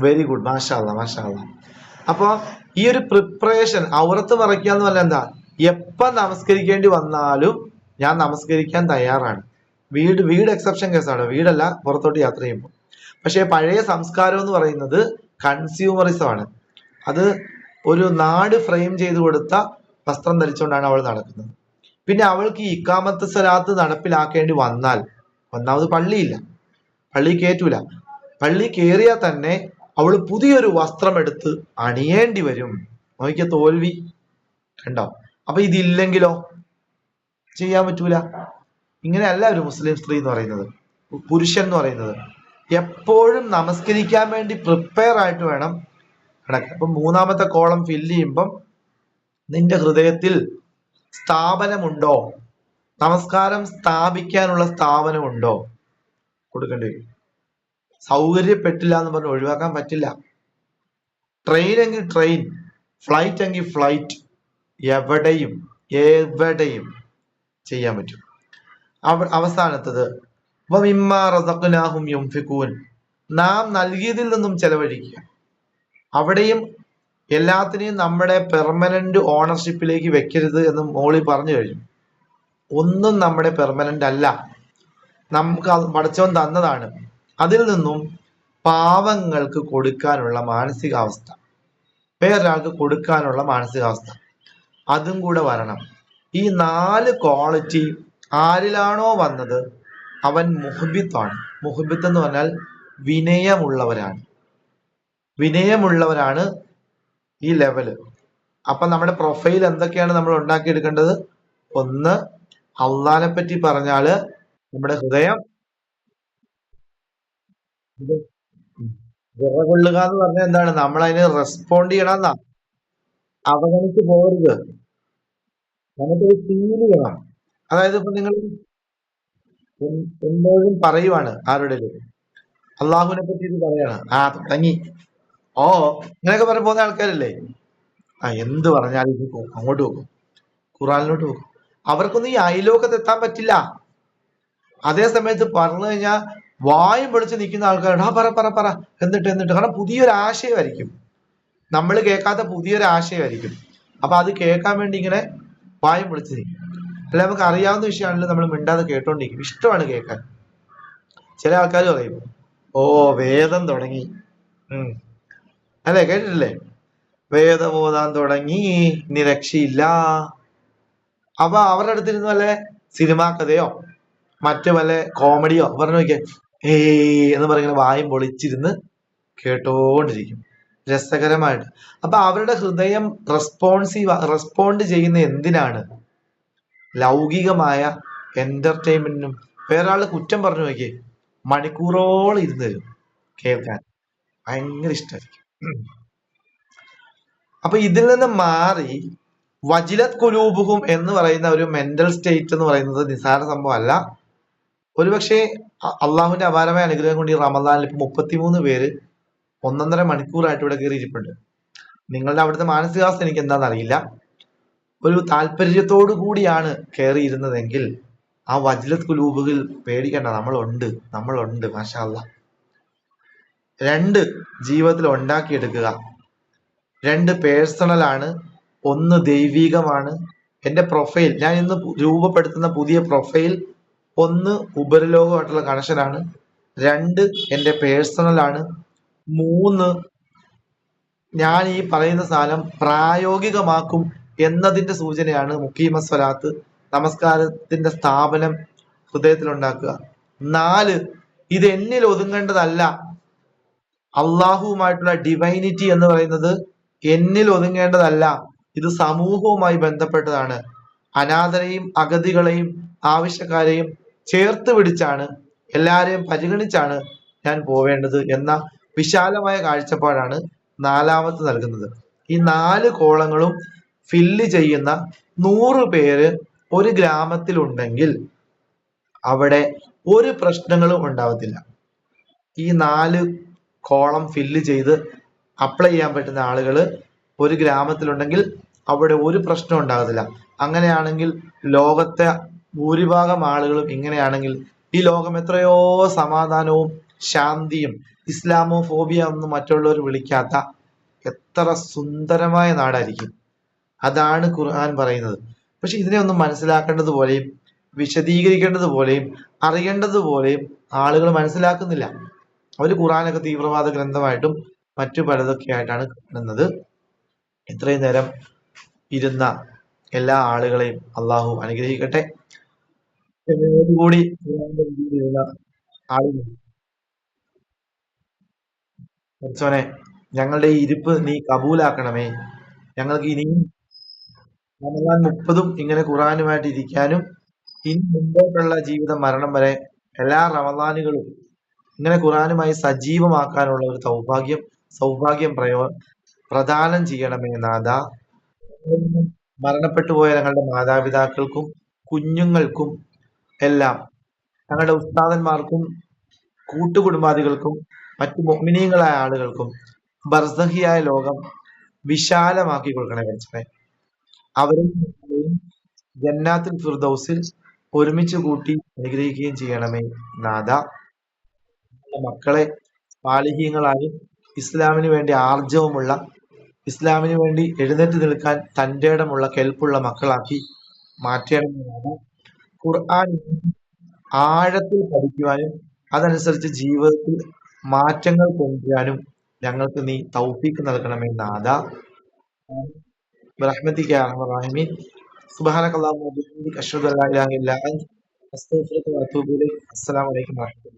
വെരി ഗുഡ്, മാഷാ അല്ലാ, മാഷാ അല്ലാ. അപ്പൊ ഈ ഒരു പ്രിപ്പറേഷൻ ഔറത്ത് മറയ്ക്കുക എന്ന് പറഞ്ഞാൽ എന്താ? എപ്പ നമസ്കരിക്കേണ്ടി വന്നാലും ഞാൻ നമസ്കരിക്കാൻ തയ്യാറാണ്. വീട് എക്സെപ്ഷൻ കേസാണ്, വീടല്ല, പുറത്തോട്ട് യാത്ര ചെയ്യുമ്പോൾ. പക്ഷെ പഴയ സംസ്കാരം എന്ന് പറയുന്നത് കൺസ്യൂമറിസം ആണ്. അത് ഒരു നാട് ഫ്രെയിം ചെയ്ത് കൊടുത്ത വസ്ത്രം ധരിച്ചുകൊണ്ടാണ് അവൾ നടക്കുന്നത്. പിന്നെ അവൾക്ക് ഈ ഇക്കാമത്ത് സലാത്ത് നടപ്പിലാക്കേണ്ടി വന്നാൽ, ഒന്നാമത് പള്ളിയില്ല, പള്ളി കയറ്റൂല, പള്ളി കയറിയാൽ തന്നെ അവൾ പുതിയൊരു വസ്ത്രം എടുത്ത് അണിയേണ്ടി വരും. നോക്കിയ തോൽവി കണ്ടോ? അപ്പൊ ഇതില്ലെങ്കിലോ ചെയ്യാൻ പറ്റൂല. ഇങ്ങനെയല്ല ഒരു മുസ്ലിം സ്ത്രീ എന്ന് പറയുന്നത്, പുരുഷൻ എന്ന് പറയുന്നത്. എപ്പോഴും നമസ്കരിക്കാൻ വേണ്ടി പ്രിപ്പയർ ആയിട്ട് വേണം കിടക്കാൻ. അപ്പൊ മൂന്നാമത്തെ കോളം ഫില്ല് ചെയ്യുമ്പം നിന്റെ ഹൃദയത്തിൽ സ്ഥാപനമുണ്ടോ, നമസ്കാരം സ്ഥാപിക്കാനുള്ള സ്ഥാപനമുണ്ടോ, കൊടുക്കേണ്ടി വരും. സൗകര്യപ്പെട്ടില്ല എന്ന് പറഞ്ഞ് ഒഴിവാക്കാൻ പറ്റില്ല. ട്രെയിൻ എങ്കിൽ ട്രെയിൻ, ഫ്ലൈറ്റ് എങ്കിൽ ഫ്ലൈറ്റ്, എവിടെയും എവിടെയും ചെയ്യാൻ പറ്റും. അവസാനത്തത് നാം നൽകിയതിൽ നിന്നും ചെലവഴിക്കുക. അവിടെയും എല്ലാത്തിനെയും നമ്മുടെ പെർമനന്റ് ഓണർഷിപ്പിലേക്ക് വെക്കരുത് എന്ന് മോളി പറഞ്ഞു കഴിഞ്ഞു. ഒന്നും നമ്മുടെ പെർമനന്റ് അല്ല, നമുക്ക് പടച്ചവൻ തന്നതാണ്. അതിൽ നിന്നും പാവങ്ങൾക്ക് കൊടുക്കാനുള്ള മാനസികാവസ്ഥ, വേറൊരാൾക്ക് കൊടുക്കാനുള്ള മാനസികാവസ്ഥ, അതും കൂടെ വരണം. ഈ 4 ക്വാളിറ്റി ആരിലാണോ വന്നത് അവൻ മുഹ്ബിത്താണ്. മുഹ്ബിത്ത് എന്ന് പറഞ്ഞാൽ വിനയമുള്ളവരാണ്. വിനയമുള്ളവരാണ് ഈ ലെവല്. അപ്പൊ നമ്മുടെ പ്രൊഫൈൽ എന്തൊക്കെയാണ് നമ്മൾ ഉണ്ടാക്കിയെടുക്കേണ്ടത്? ഒന്ന്, അള്ളാനെ പറ്റി പറഞ്ഞാല് നമ്മുടെ ഹൃദയം വിറകൊള്ളുക എന്ന് പറഞ്ഞാൽ എന്താണ്? നമ്മൾ അതിന് റെസ്പോണ്ട് ചെയ്യണമെന്നാ, അവഗണിച്ച് പോകരുത്, നമുക്കത് ഫീൽ ചെയ്യണം. അതായത് ഇപ്പൊ നിങ്ങൾ എന്തോഴും പറയുവാണ് ആരുടെ അള്ളാഹുവിനെ പറ്റി ഇത് പറയാണ്, തുടങ്ങി ഓ ഇങ്ങനെയൊക്കെ പറഞ്ഞു പോകുന്ന ആൾക്കാരല്ലേ. എന്ത് പറഞ്ഞാലും ഇത് പോകും, അങ്ങോട്ട് പോകും, ഖുറാനിലോട്ട് പോകും. അവർക്കൊന്നും ഈ അയലോക്കത്ത് എത്താൻ പറ്റില്ല. അതേ സമയത്ത് പറഞ്ഞു കഴിഞ്ഞാൽ വായും പൊളിച്ച് നിൽക്കുന്ന ആൾക്കാരുണ്ട്. പറ എന്നിട്ട് കാരണം പുതിയൊരു ആശയമായിരിക്കും, നമ്മൾ കേൾക്കാത്ത പുതിയൊരു ആശയമായിരിക്കും. അപ്പൊ അത് കേൾക്കാൻ വേണ്ടി ഇങ്ങനെ വായും പൊളിച്ച് നിൽക്കും. അല്ല, നമുക്ക് അറിയാവുന്ന വിഷയമാണെങ്കിലും നമ്മൾ മിണ്ടാതെ കേട്ടോണ്ടിരിക്കും, ഇഷ്ടമാണ് കേൾക്കാൻ. ചില ആൾക്കാർ പറയും, ഓ വേദം തുടങ്ങി, അല്ലേ, കേട്ടിട്ടില്ലേ? വേദം ഓതാൻ തുടങ്ങി, ഇനി രക്ഷയില്ല. അപ്പൊ അവരുടെ അടുത്തിരുന്ന് വല്ല സിനിമാ കഥയോ മറ്റു വല്ല കോമഡിയോ പറഞ്ഞു നോക്കിയാൽ എന്ന് പറഞ്ഞ വായും പൊളിച്ചിരുന്ന് കേട്ടോണ്ടിരിക്കും, രസകരമായിട്ട്. അപ്പൊ അവരുടെ ഹൃദയം റെസ്പോണ്ട് ചെയ്യുന്ന എന്തിനാണ്? ലൗകികമായ എന്റർടൈൻമെന്റിനും. വേറൊരാള് കുറ്റം പറഞ്ഞു നോക്കിയേ, മണിക്കൂറോളം ഇരുന്ന് തരും കേൾക്കാൻ, ഭയങ്കര ഇഷ്ടമായിരിക്കും. അപ്പൊ ഇതിൽ നിന്ന് മാറി വജിലത് കുലൂബുഹും എന്ന് പറയുന്ന ഒരു മെന്റൽ സ്റ്റേറ്റ് എന്ന് പറയുന്നത് നിസ്സാര സംഭവം അല്ല. ഒരുപക്ഷെ അള്ളാഹുവിന്റെ അപാരമായ അനുഗ്രഹം കൊണ്ട് ഈ റമദാനിൽ ഇപ്പൊ 33 പേര് 1.5 മണിക്കൂറായിട്ട് ഇവിടെ കയറി ഇരിപ്പുണ്ട്. നിങ്ങളുടെ അവിടുത്തെ മാനസികാവസ്ഥ എനിക്ക് എന്താണെന്ന് അറിയില്ല. ഒരു താല്പര്യത്തോടു കൂടിയാണ് കയറിയിരുന്നതെങ്കിൽ ആ വജ്ലത്ത് കുലൂബുകൾ പേടിക്കണ്ട, നമ്മളുണ്ട് മാഷാ അല്ലാ. 2 ജീവിതത്തിൽ ഉണ്ടാക്കിയെടുക്കുക. 2 പേഴ്സണൽ ആണ്, 1 ദൈവികമാണ്. എൻ്റെ പ്രൊഫൈൽ, ഞാൻ ഇന്ന് രൂപപ്പെടുത്തുന്ന പുതിയ പ്രൊഫൈൽ 1 ഉപരിലോകമായിട്ടുള്ള കണക്ഷനാണ്, 2 എൻ്റെ പേഴ്സണൽ ആണ്, 3 ഞാൻ ഈ പറയുന്ന സാധനം പ്രായോഗികമാക്കും എന്നതിന്റെ സൂചനയാണ് മുഖീമ സ്വലാത്ത്, നമസ്കാരത്തിന്റെ സ്ഥാപനം ഹൃദയത്തിലുണ്ടാക്കുക. 4, ഇത് എന്നിൽ ഒതുങ്ങേണ്ടതല്ല. അള്ളാഹുവുമായിട്ടുള്ള ഡിവൈനിറ്റി എന്ന് പറയുന്നത് എന്നിൽ ഒതുങ്ങേണ്ടതല്ല, ഇത് സമൂഹവുമായി ബന്ധപ്പെട്ടതാണ്. അനാഥരെയും അഗതികളെയും ആവശ്യക്കാരെയും ചേർത്ത് പിടിച്ചാണ്, എല്ലാരെയും പരിഗണിച്ചാണ് ഞാൻ പോവേണ്ടത് എന്ന വിശാലമായ കാഴ്ചപ്പാടാണ് 4-മത് നൽകുന്നത്. ഈ 4 കോളങ്ങളും ഫില്ല് ചെയ്യുന്ന 100 പേര് ഒരു ഗ്രാമത്തിൽ ഉണ്ടെങ്കിൽ അവിടെ ഒരു പ്രശ്നങ്ങളും ഉണ്ടാവത്തില്ല. ഈ 4 കോളം ഫില്ല് ചെയ്ത് അപ്ലൈ ചെയ്യാൻ പറ്റുന്ന ആളുകൾ ഒരു ഗ്രാമത്തിലുണ്ടെങ്കിൽ അവിടെ ഒരു പ്രശ്നം ഉണ്ടാകത്തില്ല. അങ്ങനെയാണെങ്കിൽ ലോകത്തെ ഭൂരിഭാഗം ആളുകളും ഇങ്ങനെയാണെങ്കിൽ ഈ ലോകം എത്രയോ സമാധാനവും ശാന്തിയും ഇസ്ലാമോ ഫോബിയ ഒന്നും മറ്റുള്ളവർ വിളിക്കാത്ത എത്ര സുന്ദരമായ നാടായിരിക്കും. അതാണ് ഖുർആൻ പറയുന്നത്. പക്ഷെ ഇതിനെ ഒന്നും മനസ്സിലാക്കേണ്ടതുപോലെയും വിശദീകരിക്കേണ്ടതുപോലെയും അറിയേണ്ടതുപോലെയും ആളുകൾ മനസ്സിലാക്കുന്നില്ല. അവർ ഖുർആനൊക്കെ തീവ്രവാദ ഗ്രന്ഥമായിട്ടും മറ്റു പലതൊക്കെ ആയിട്ടാണ് കാണുന്നത്. ഇത്രയും നേരം ഇരുന്ന എല്ലാ ആളുകളെയും അള്ളാഹു അനുഗ്രഹിക്കട്ടെ. കൂടി ഇരുന്ന ആളുകൾ പഠിച്ചോനെ, ഞങ്ങളുടെ ഈ ഇരിപ്പ് നീ കബൂലാക്കണമേ. ഞങ്ങൾക്ക് ഇനിയും റമദാൻ 30 ഇങ്ങനെ ഖുർആനുമായിട്ട് ഇരിക്കാനും ഇനി മുമ്പോട്ടുള്ള ജീവിതം മരണം വരെ എല്ലാ റമദാനുകളും ഇങ്ങനെ ഖുർആനുമായി സജീവമാക്കാനുള്ള ഒരു സൗഭാഗ്യം പ്രദാനം ചെയ്യണമേ നാഥ. മരണപ്പെട്ടു പോയ ഞങ്ങളുടെ മാതാപിതാക്കൾക്കും കുഞ്ഞുങ്ങൾക്കും എല്ലാം, ഞങ്ങളുടെ ഉസ്താദന്മാർക്കും കൂട്ടുകുടുംബാദികൾക്കും മറ്റു മുഅ്മിനീങ്ങളായ ആളുകൾക്കും ബർസഹിയായ ലോകം വിശാലമാക്കി കൊടുക്കണേ പഠിച്ചേ. അവരും ജന്നാത്തുൽ ഫിർദൗസിൽ ഒരുമിച്ച് കൂട്ടി അനുഗ്രഹിക്കുകയും ചെയ്യണമേ നാഥ. മക്കളെ സാലിഹീങ്ങളായും ഇസ്ലാമിന് വേണ്ടി ആർജവമുള്ള, ഇസ്ലാമിന് വേണ്ടി എഴുന്നേറ്റ് നിൽക്കാൻ തൻ്റെ ഇടമുള്ള കെൽപ്പുള്ള മക്കളാക്കി മാറ്റണമേ നാഥ. ഖുർആൻ ആഴത്തിൽ പഠിക്കുവാനും അതനുസരിച്ച് ജീവിതത്തിൽ മാറ്റങ്ങൾ കൊണ്ടുവരാനും ഞങ്ങൾക്ക് നീ തൗഫീക്ക് നൽകണമേ നാഥ. برحمتك يا ارحم الراحمين. سبحانك اللهم وبحمدك اشهد ان لا اله الا انت استغفرك واتوب اليك. السلام عليكم ورحمه الله.